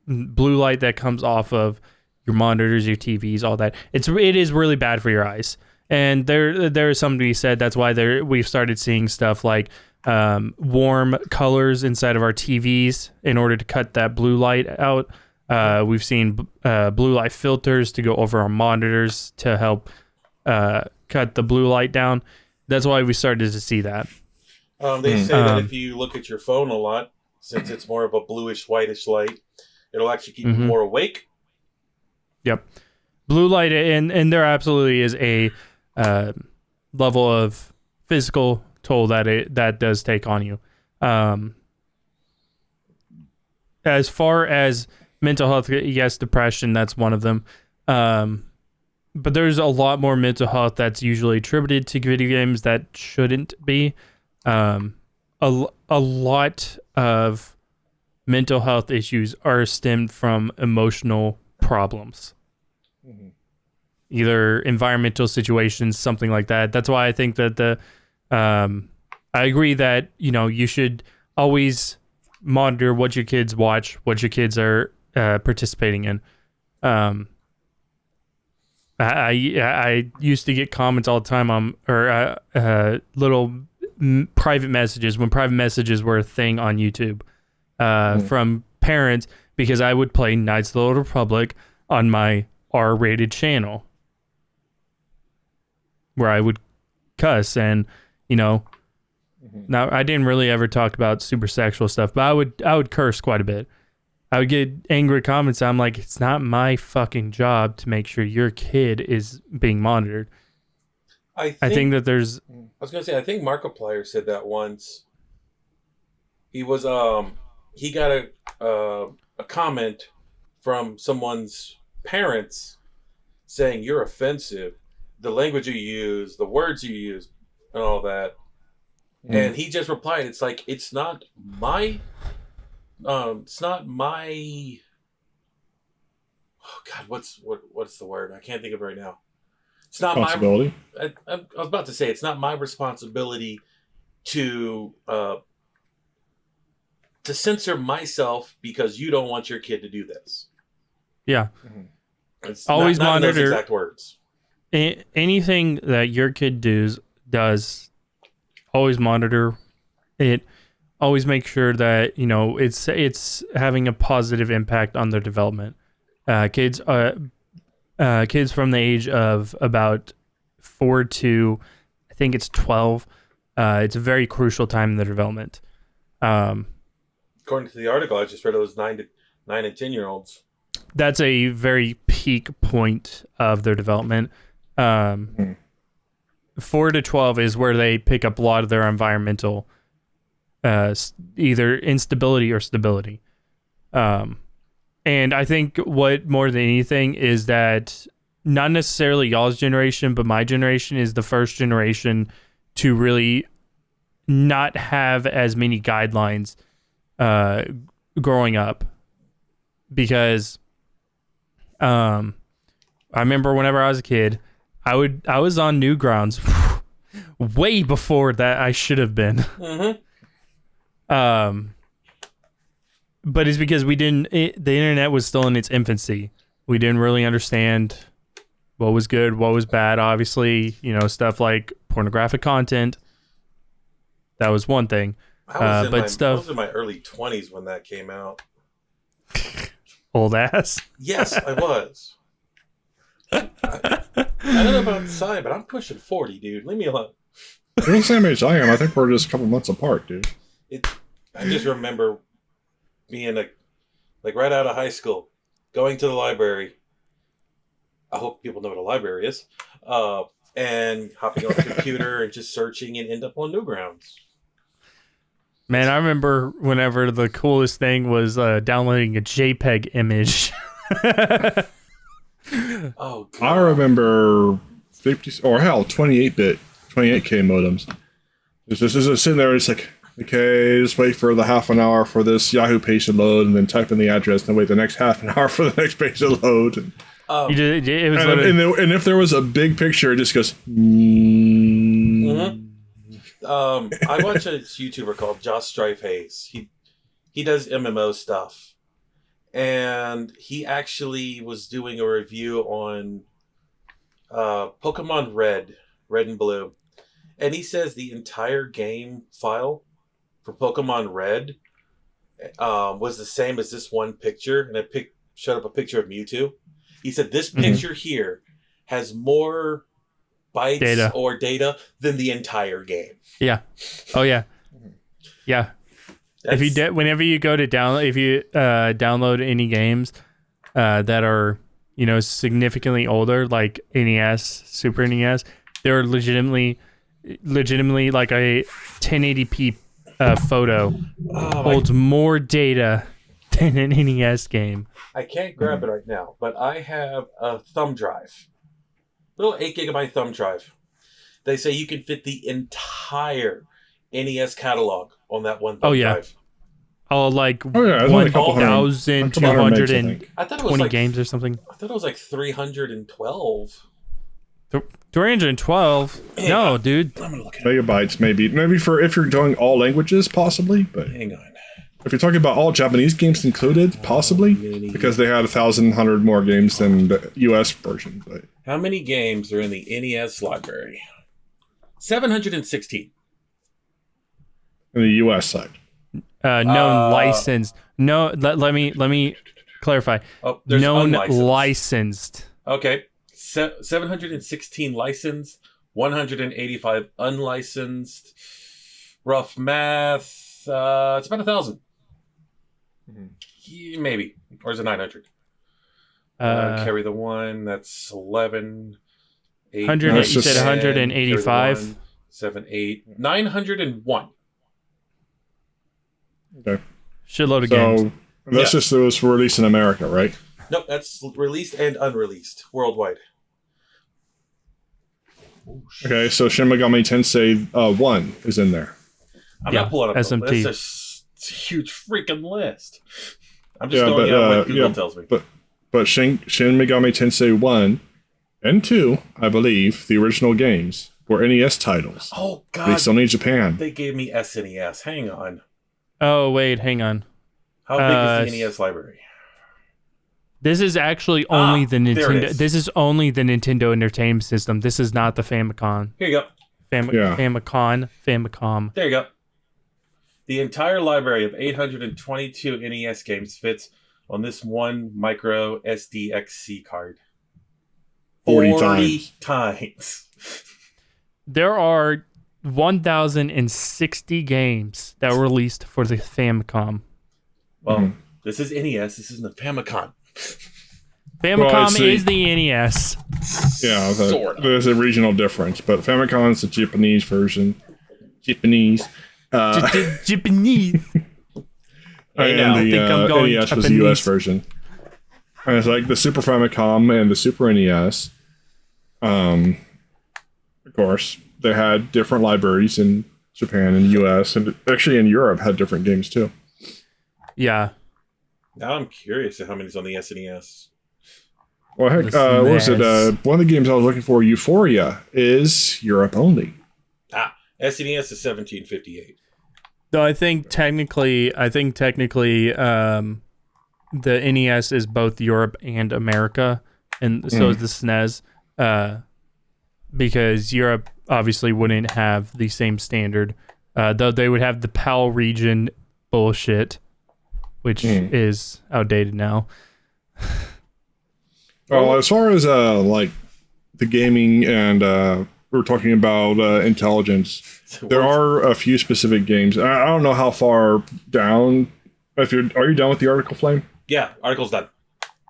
blue light that comes off of your monitors, your TVs, all that. It is really bad for your eyes. And there is something to be said. That's why we've started seeing stuff like warm colors inside of our TVs in order to cut that blue light out. We've seen blue light filters to go over our monitors to help cut the blue light down. That's why we started to see that. They say that if you look at your phone a lot, since it's more of a bluish, whitish light, it'll actually keep you more awake. Yep. Blue light, and there absolutely is a level of physical toll that does take on you. As far as mental health, yes, depression, that's one of them. But there's a lot more mental health that's usually attributed to video games that shouldn't be. A lot of mental health issues are stemmed from emotional problems. Either environmental situations, something like that. That's why I think that I agree that, you should always monitor what your kids watch, what your kids are participating in. I used to get comments all the time on, or little private messages, when private messages were a thing on YouTube, from parents, because I would play Knights of the Old Republic on my R-rated channel, where I would cuss and, now I didn't really ever talk about super sexual stuff, but I would curse quite a bit. I would get angry comments. I'm like, it's not my fucking job to make sure your kid is being monitored. I think that there's... I was going to say, I think Markiplier said that once. He was, he got a comment from someone's parents saying, you're offensive. The language you use, the words you use, and all that. And he just replied, it's like, it's not my... oh God, what's the word? I can't think of it right now. It's not responsibility. I was about to say, it's not my responsibility to censor myself because you don't want your kid to do this. Yeah. It's always not monitor in those exact words. Anything that your kid does, always monitor it. Always make sure that it's having a positive impact on their development. kids from the age of about 4 to, I think it's 12. It's a very crucial time in their development. According to the article I just read, it was 9 and 10-year-olds. That's a very peak point of their development. 4 to 12 is where they pick up a lot of their environmental, either instability or stability. And I think what more than anything is that not necessarily y'all's generation, but my generation is the first generation to really not have as many guidelines growing up. Because I remember whenever I was a kid, I was on Newgrounds way before that I should have been. But it's because the internet was still in its infancy. We didn't really understand what was good, what was bad. Obviously, stuff like pornographic content. That was one thing. I was in my early 20s when that came out. Old ass. Yes, I was. I don't know about the side, but I'm pushing 40, dude. Leave me alone. You're the same age I am. I think we're just a couple months apart, dude. I just remember being like right out of high school, going to the library. I hope people know what a library is. And hopping on the computer and just searching and end up on Newgrounds. Man, I remember whenever the coolest thing was downloading a JPEG image. Oh, God. I remember 28-bit, 28K modems. This is sitting there, it's like, okay, just wait for the half an hour for this Yahoo page to load, and then type in the address, and then wait the next half an hour for the next page to load. And if there was a big picture, it just goes. I watch a YouTuber called Josh Strife Hayes. He does MMO stuff, and he actually was doing a review on Pokemon Red and Blue, and he says the entire game file for Pokemon Red was the same as this one picture, and it showed up a picture of Mewtwo. He said this picture here has more bytes data than the entire game. Yeah. Oh yeah. Yeah. Whenever you go to download, if you download any games that are significantly older, like NES, Super NES, they're legitimately like a 1080p photo holds more data than an NES game. I can't grab it right now, but I have a thumb drive, little 8 GB thumb drive. They say you can fit the entire NES catalog on that one thumb drive. Oh, like 1,220 games or something. I thought it was like 312. 312? No, dude. I'm gonna look at megabytes, maybe for if you're doing all languages, possibly. But hang on. If you're talking about all Japanese games included, possibly, because they had 1,100 more games than the US version. But how many games are in the NES library? 716. In the US side. Known licensed. No, let me clarify. Oh, there's known unlicensed. Licensed. Okay. 716 licensed, 185 unlicensed. Rough math. It's about 1,000. Maybe. Or is it 900? Carry the one. That's 11. 100. You said 185. 7, 8. 901. Okay. Shitload of games. That's just those released in America, right? Nope, that's released and unreleased worldwide. Okay, so Shin Megami Tensei 1 is in there. I'm not pulling up SMT. the list. It's a huge freaking list. I'm just going out what Google tells me. But Shin Megami Tensei 1 and 2, I believe, the original games, were NES titles. Oh, God. Based only in Japan. They gave me SNES. Hang on. Oh, wait, hang on. How big is the NES library? This is actually only the Nintendo. There it is. This is only the Nintendo Entertainment System. This is not the Famicom. Here you go. Famicom. There you go. The entire library of 822 NES games fits on this one micro SDXC card. 40 times. There are 1,060 games that were released for the Famicom. Well, this is NES. This isn't a Famicom. Famicom is the NES. Yeah, there's a regional difference, but Famicom is the Japanese version. Japanese. Japanese. And the NES was the US version. And it's like the Super Famicom and the Super NES. Of course, they had different libraries in Japan and US, and actually in Europe had different games too. Yeah. Now I'm curious at how many's on the SNES. Well, heck, what was it? One of the games I was looking for, Euphoria, is Europe only. SNES is 1758. Though I think technically, the NES is both Europe and America, and so is the SNES, because Europe obviously wouldn't have the same standard, though they would have the PAL region bullshit, which is outdated now. Well, as far as like the gaming and we're talking about intelligence, there are a few specific games. I don't know how far down. Are you done with the article, Flame? Yeah, article's done.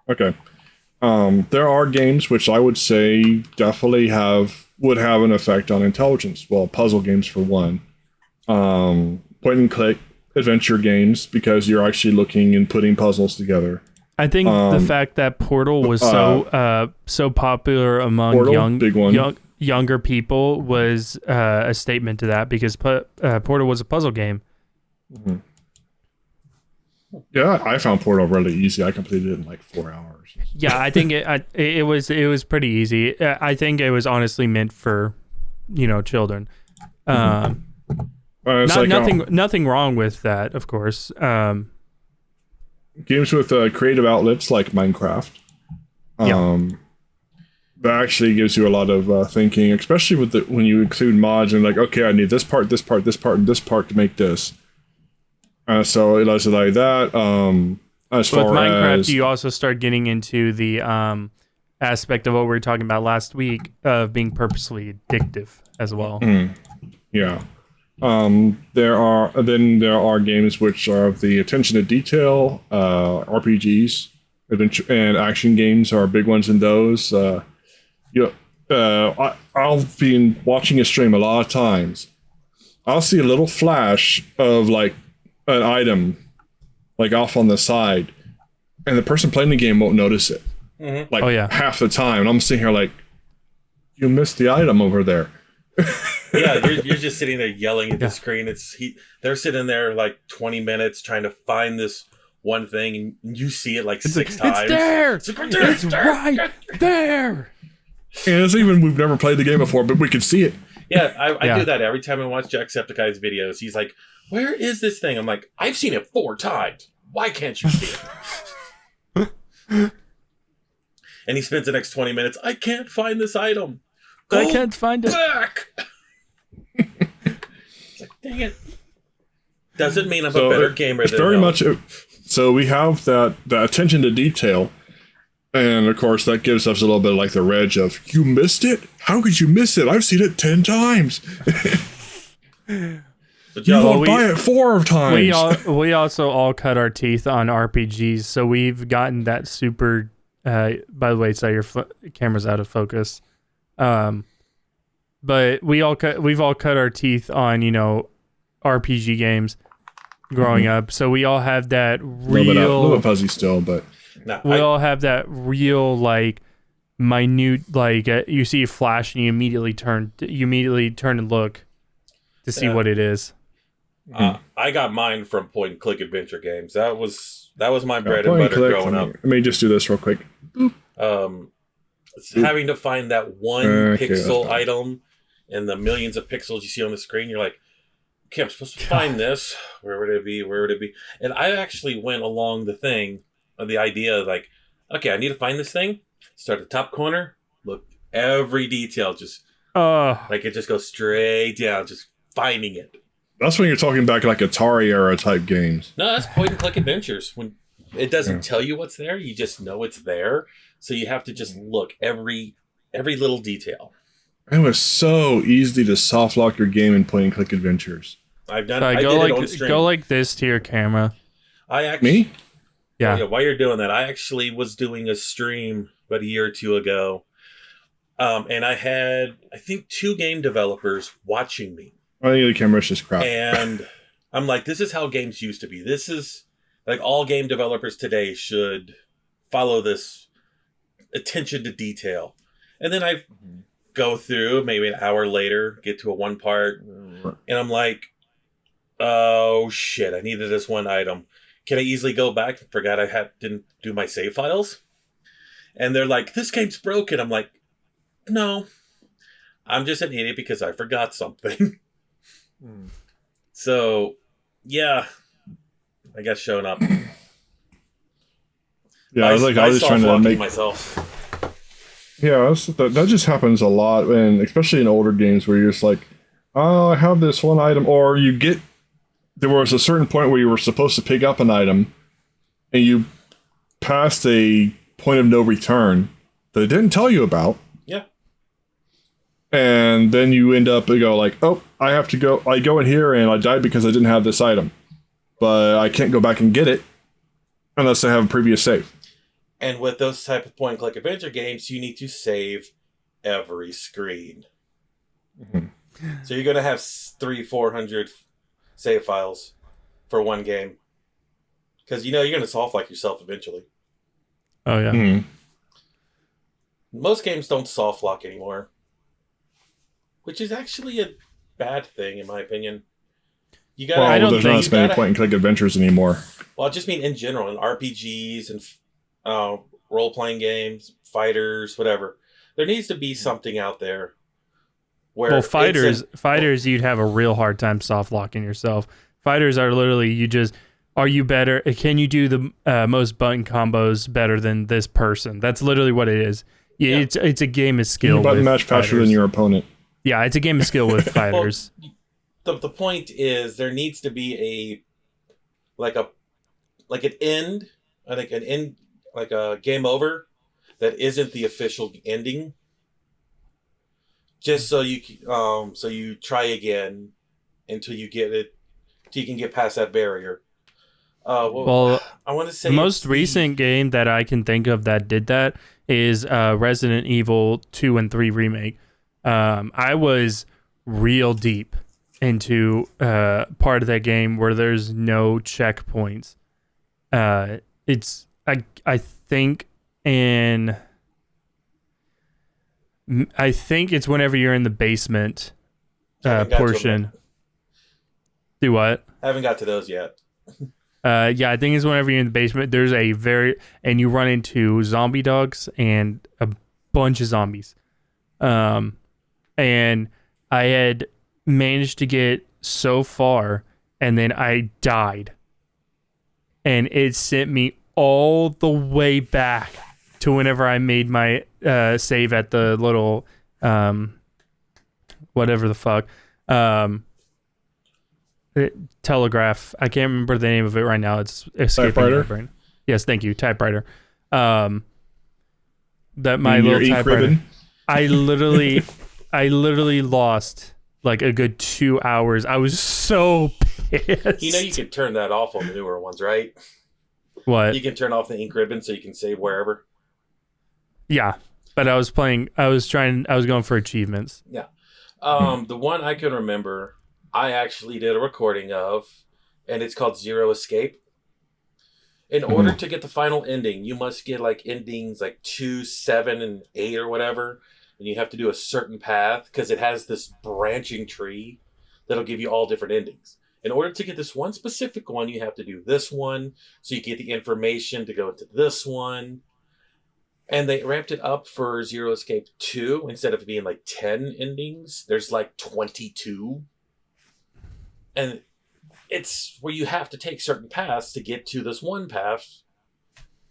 Okay. There are games which I would say definitely would have an effect on intelligence. Well, puzzle games for one. Point and click adventure games, because you're actually looking and putting puzzles together. I think the fact that Portal was so popular among younger people was a statement to that, because Portal was a puzzle game. Mm-hmm. Yeah, I found Portal really easy. I completed it in like 4 hours. Yeah, I think it was pretty easy. I think it was honestly meant for children. Nothing wrong with that, of course. Games with creative outlets like Minecraft. That actually gives you a lot of thinking, especially when you include mods and like, okay, I need this part, this part, this part, and this part to make this. So it allows it like that. As far with Minecraft, as you also start getting into the aspect of what we were talking about last week of being purposely addictive as well. Yeah. There are games which are of the attention to detail. RPGs, adventure and action games are big ones in those. I've been watching a stream a lot of times. I'll see a little flash of like an item like off on the side, and the person playing the game won't notice it. Half the time, and I'm sitting here like, you missed the item over there. Yeah, you're just sitting there yelling at the screen. They're sitting there like 20 minutes trying to find this one thing, and you see it like six times. It's there. It's right there. And it's even, we've never played the game before, but we can see it. Yeah, I do that every time I watch Jacksepticeye's videos. He's like, where is this thing? I'm like, I've seen it 4 times. Why can't you see it? And he spends the next 20 minutes, I can't find this item. I can't find it. Back. It's like, dang it. Doesn't mean I'm a better gamer it's than very him. much. So we have that attention to detail. And of course, that gives us a little bit like the reg of, you missed it? How could you miss it? I've seen it 10 times. You won't buy it 4 times. We also all cut our teeth on RPGs, so we've gotten that super. By the way, so your camera's out of focus. But we've all cut our teeth on RPG games growing up, so we all have that real. A little bit fuzzy still, but all have that real like minute like you see a flash and you immediately turn and look to see what it is. I got mine from point and click adventure games. That was my bread and butter growing up. Let me just do this real quick. Having to find that one pixel item and the millions of pixels you see on the screen, you're like, okay, I'm supposed to find this. Where would it be? Where would it be? And I actually went along the thing of the idea of like, okay, I need to find this thing. Start at the top corner, look every detail, just like it just goes straight down, just finding it. That's when you're talking back like Atari era type games. No, that's point and click adventures. When it doesn't tell you what's there. You just know it's there. So you have to just look every little detail. It was so easy to soft lock your game in point and click adventures. I've done. So I did it on stream. Go like this to your camera. Me? Yeah. While you're doing that, I actually was doing a stream about a year or two ago, and I had, I think, 2 game developers watching me. I think the camera's just crap. And I'm like, this is how games used to be. This is like all game developers today should follow this attention to detail. And then I go through maybe an hour later, get to a one part, and I'm like, oh shit, I needed this one item. Can I easily go back? Forgot I didn't do my save files. And they're like, this game's broken. I'm like, no, I'm just an idiot because I forgot something. So, yeah, I got shown up. Yeah, I was just trying to make myself. Yeah, that just happens a lot, and especially in older games where you're just like, oh, I have this one item, or there was a certain point where you were supposed to pick up an item, and you passed a point of no return that it didn't tell you about. Yeah. And then you end up, you go like, oh, I go in here and I died because I didn't have this item. But I can't go back and get it unless I have a previous save. And with those type of point-and-click adventure games, you need to save every screen. So you're going to have 300-400 save files for one game. Because, you're going to soft lock yourself eventually. Oh, yeah. Most games don't soft lock anymore. Which is actually a bad thing, in my opinion. There's not as many point-and-click adventures anymore. Well, I just mean in general, in RPGs and role-playing games, fighters, whatever. There needs to be something out there where fighters, you'd have a real hard time soft locking yourself. Fighters are literally, are you better? Can you do the most button combos better than this person? That's literally what it is. Yeah. It's a game of skill. You button match faster than your opponent. Yeah, it's a game of skill with fighters. The point is there needs to be an end, like a game over that isn't the official ending. Just so you try again until you get it, till you can get past that barrier. Well, I want to say the most recent game that I can think of that did that is Resident Evil 2 and 3 remake. I was real deep into part of that game where there's no checkpoints. I think it's whenever you're in the basement portion. Do what? I haven't got to those yet. Yeah, I think it's whenever you're in the basement. There's and you run into zombie dogs and a bunch of zombies. And I had managed to get so far, and then I died. And it sent me all the way back to whenever I made my save at the little whatever the fuck telegraph. I can't remember the name of it right now. It's escaping my brain. Yes, thank you, typewriter. That my little typewriter. I literally lost like a good 2 hours. I was so pissed. You can turn that off on the newer ones, right? What? You can turn off the ink ribbon so you can save wherever. Yeah, but I was going for achievements. Yeah. The one I can remember, I actually did a recording of, and it's called Zero Escape. In order to get the final ending, you must get like endings like 2, 7, and 8 or whatever. And you have to do a certain path because it has this branching tree that'll give you all different endings. In order to get this one specific one, you have to do this one. So you get the information to go into this one. And they ramped it up for Zero Escape 2. Instead of being like 10 endings, there's like 22. And it's where you have to take certain paths to get to this one path.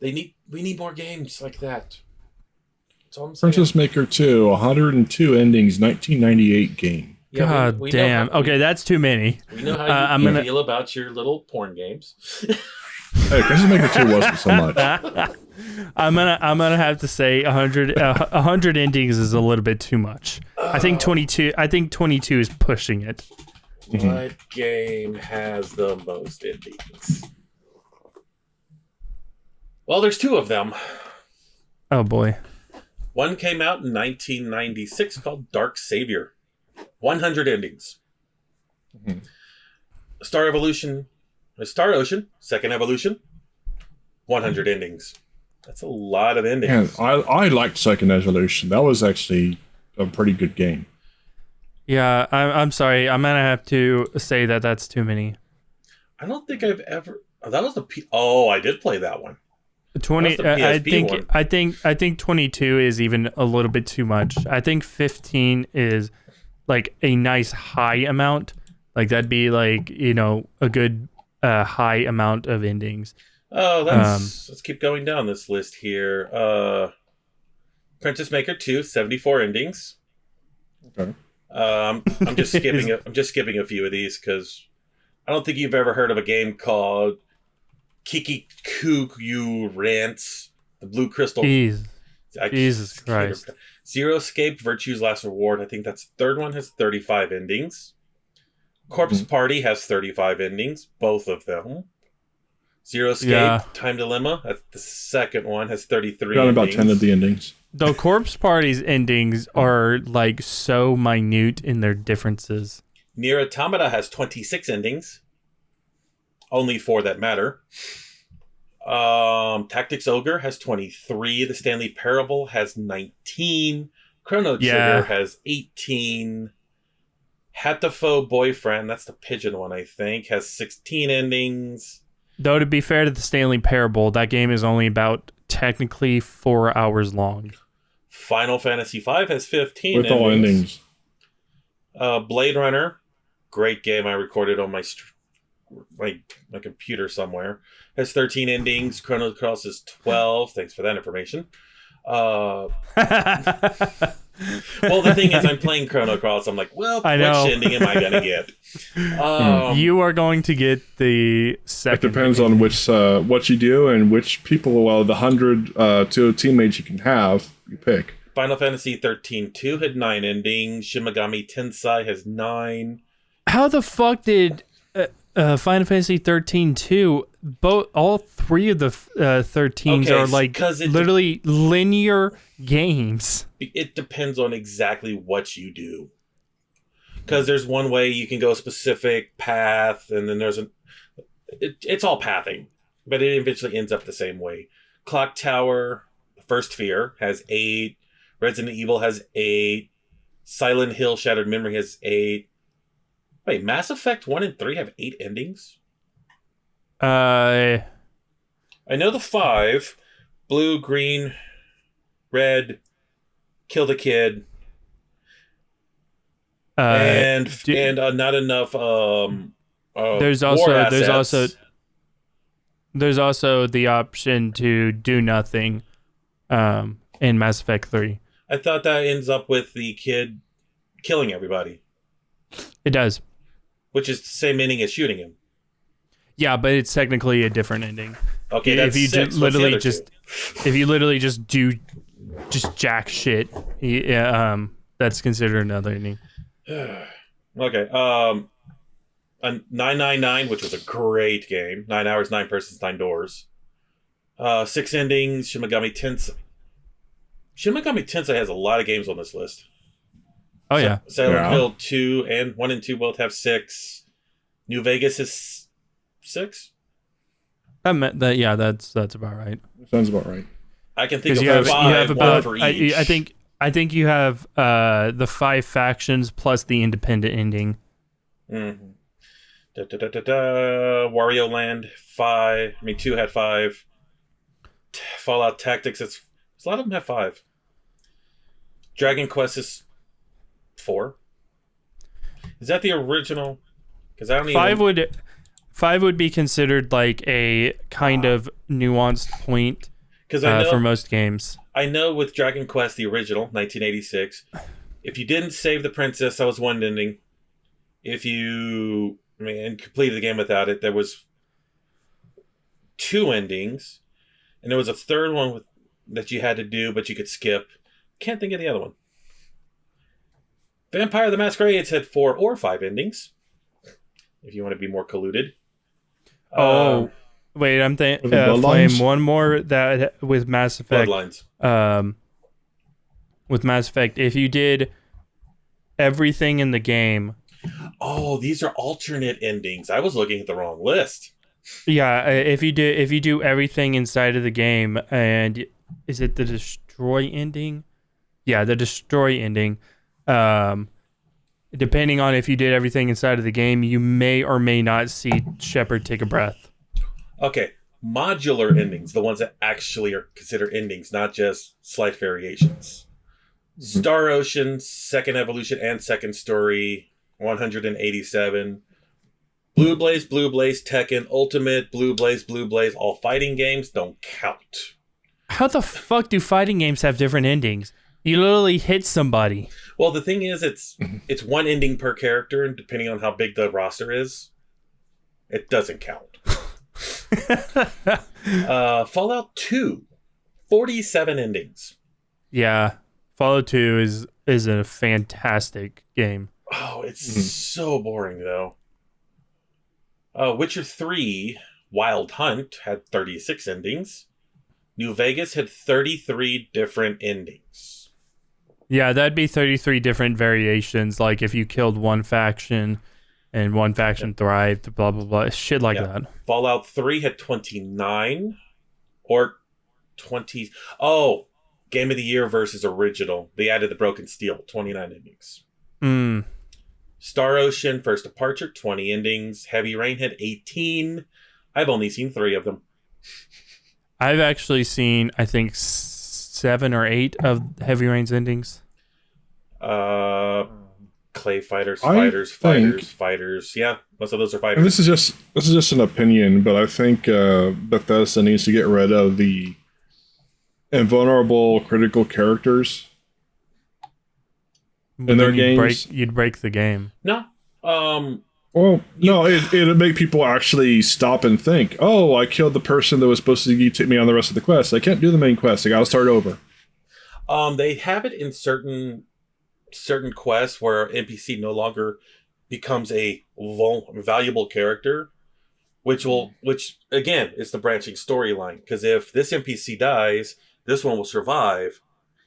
We need more games like that. That's all I'm saying. Princess Maker 2, 102 endings, 1998 game. Yeah, God damn. Okay, that's too many. We know how you feel about your little porn games. Hey, Princess Maker 2 wasn't so much. I'm gonna have to say 100 endings is a little bit too much. I think 22 is pushing it. What game has the most endings? Well, there's two of them. Oh boy. One came out in 1996 called Dark Savior. 100 endings. Mm-hmm. Star Ocean, Second Evolution, 100 endings. That's a lot of endings. Man, I liked Second Evolution. That was actually a pretty good game. Yeah, I'm sorry. I'm gonna have to say that that's too many. I don't think I've ever. Oh, that was the I did play that one. 20. I think 22 is even a little bit too much. I think 15 is like a nice high amount. Like that'd be like a good high amount of endings. Oh, let's keep going down this list here. Princess Maker 2, 74 endings. Okay. I'm just skipping. I'm just skipping a few of these because I don't think you've ever heard of a game called Kiki Kuku Rants, the Blue Crystal. Jesus Christ. Zero Escape, Virtue's Last Reward. I think that's the third one, has 35 endings. Corpse Party has 35 endings, both of them. Zero Escape, Time Dilemma, that's the second one, has 33 Got endings. about 10 of the endings. The Corpse Party's endings are like so minute in their differences. Nier Automata has 26 endings. Only 4 that matter. Tactics Ogre has 23. The Stanley Parable has 19. Chrono Trigger has 18. Hatofo Boyfriend, that's the pigeon one, I think, has 16 endings. Though, to be fair to the Stanley Parable, that game is only about technically 4 hours long. Final Fantasy V has 15 with all endings. Blade Runner, great game. I recorded on my computer somewhere. Has 13 endings. Chrono Cross is 12. Thanks for that information. Well, the thing is, I'm playing Chrono Cross. I'm like, well, which ending am I going to get? You are going to get the second. It depends on which what you do and which people, the 100 teammates you can have, you pick. Final Fantasy 13-2 had 9 endings. Shin Megami Tensei has 9. How the fuck did Final Fantasy 13-2, all 3 of the 13s are like literally linear games? It depends on exactly what you do. Because there's one way you can go a specific path, and then there's it's all pathing, but it eventually ends up the same way. Clock Tower, First Fear, has 8. Resident Evil has 8. Silent Hill Shattered Memory has 8. Wait, Mass Effect 1 and 3 have 8 endings? I know the 5. Blue, green, red, kill the kid. And not enough there's also the option to do nothing in Mass Effect 3. I thought that ends up with the kid killing everybody. It does. Which is the same ending as shooting him. Yeah, but it's technically a different ending. Okay, that's if you 6. If you literally just do jack shit, that's considered another ending. Okay. 999, which was a great game. 9 hours, 9 persons, 9 doors. 6 endings. Shin Megami Tensei. Shin Megami Tensei has a lot of games on this list. Oh, yeah. Silent Hill 2 and 1 and 2 both have 6. New Vegas is 6? That's about right. Sounds about right. I can think of 5 one for each. I think you have the 5 factions plus the independent ending. Mm-hmm. Wario Land 5. 2 had 5. Fallout Tactics. A lot of them have 5. Dragon Quest is 4. Is that the original? Because I don't 5 would be considered like a kind of nuanced point for most games. I know with Dragon Quest, the original, 1986, if you didn't save the princess, that was one ending. If you completed the game without it, there was 2 endings, and there was a third one that you had to do, but you could skip. Can't think of the other one. Vampire the Masquerades had 4 or 5 endings, if you want to be more colluded. Wait, I'm playing one more that with Mass Effect. Bloodlines. With Mass Effect, if you did everything in the game. Oh, these are alternate endings. I was looking at the wrong list. Yeah, if you do everything inside of the game, and is it the destroy ending? Yeah, the destroy ending. Depending on if you did everything inside of the game, you may or may not see Shepard take a breath. Okay, modular endings, the ones that actually are considered endings, not just slight variations. Star Ocean, Second Evolution, and Second Story, 187. Blue Blaze, Tekken, Ultimate, Blue Blaze, all fighting games don't count. How the fuck do fighting games have different endings? You literally hit somebody. Well, the thing is, it's one ending per character, and depending on how big the roster is, it doesn't count. Fallout 2, 47 endings. Yeah, Fallout 2 is a fantastic game. Oh, it's so boring, though. Witcher 3, Wild Hunt had 36 endings. New Vegas had 33 different endings. Yeah, that'd be 33 different variations, like if you killed one faction and one faction thrived, blah, blah, blah. Shit like that. Fallout 3 had 29 or 20. Oh, Game of the Year versus Original. They added the Broken Steel, 29 endings. Star Ocean, First Departure, 20 endings. Heavy Rain had 18. I've only seen 3 of them. I've actually seen, I think, 7 or 8 of Heavy Rain's endings. Clay Fighters. Yeah, most of those are fighters. And this is just an opinion, but I think Bethesda needs to get rid of the invulnerable critical characters in their games. You'd break the game. No. Well, no, it'd make people actually stop and think, oh, I killed the person that was supposed to take me on the rest of the quest. I can't do the main quest. I gotta start over. They have it in certain quests where NPC no longer becomes a valuable character, which again is the branching storyline. Because if this NPC dies, this one will survive,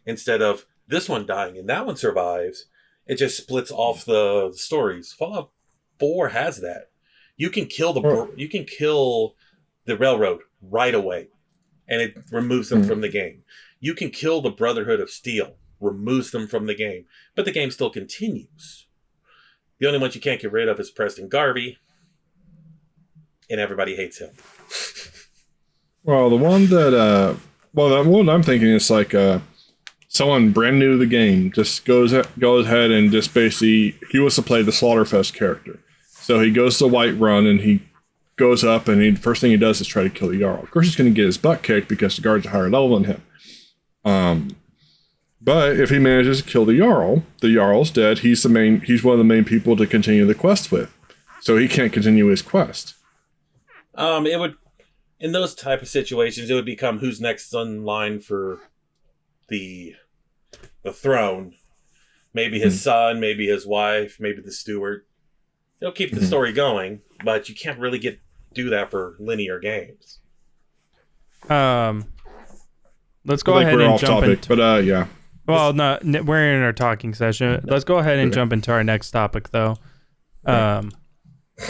instead of this one dying and that one survives. It just splits off the stories. Fallout 4 has that. You can kill the railroad right away, and it removes them from the game. You can kill the Brotherhood of Steel, removes them from the game, but the game still continues. The only one you can't get rid of is Preston Garvey, and everybody hates him. Well, the one I'm thinking is like someone brand new to the game just goes ahead and just basically, he wants to play the Slaughterfest character. So he goes to Whiterun and he goes up and the first thing he does is try to kill the Jarl. Of course, he's going to get his butt kicked because the guard's a higher level than him. But if he manages to kill the Jarl's dead. He's one of the main people to continue the quest with. So he can't continue his quest. It would, in those type of situations, it would become who's next in line for the throne. Maybe his son, maybe his wife, maybe the steward. They'll keep the story going, but you can't really do that for linear games. Let's go ahead and jump into... But yeah. Well, no, we're in our talking session. Let's go ahead and jump into our next topic, though.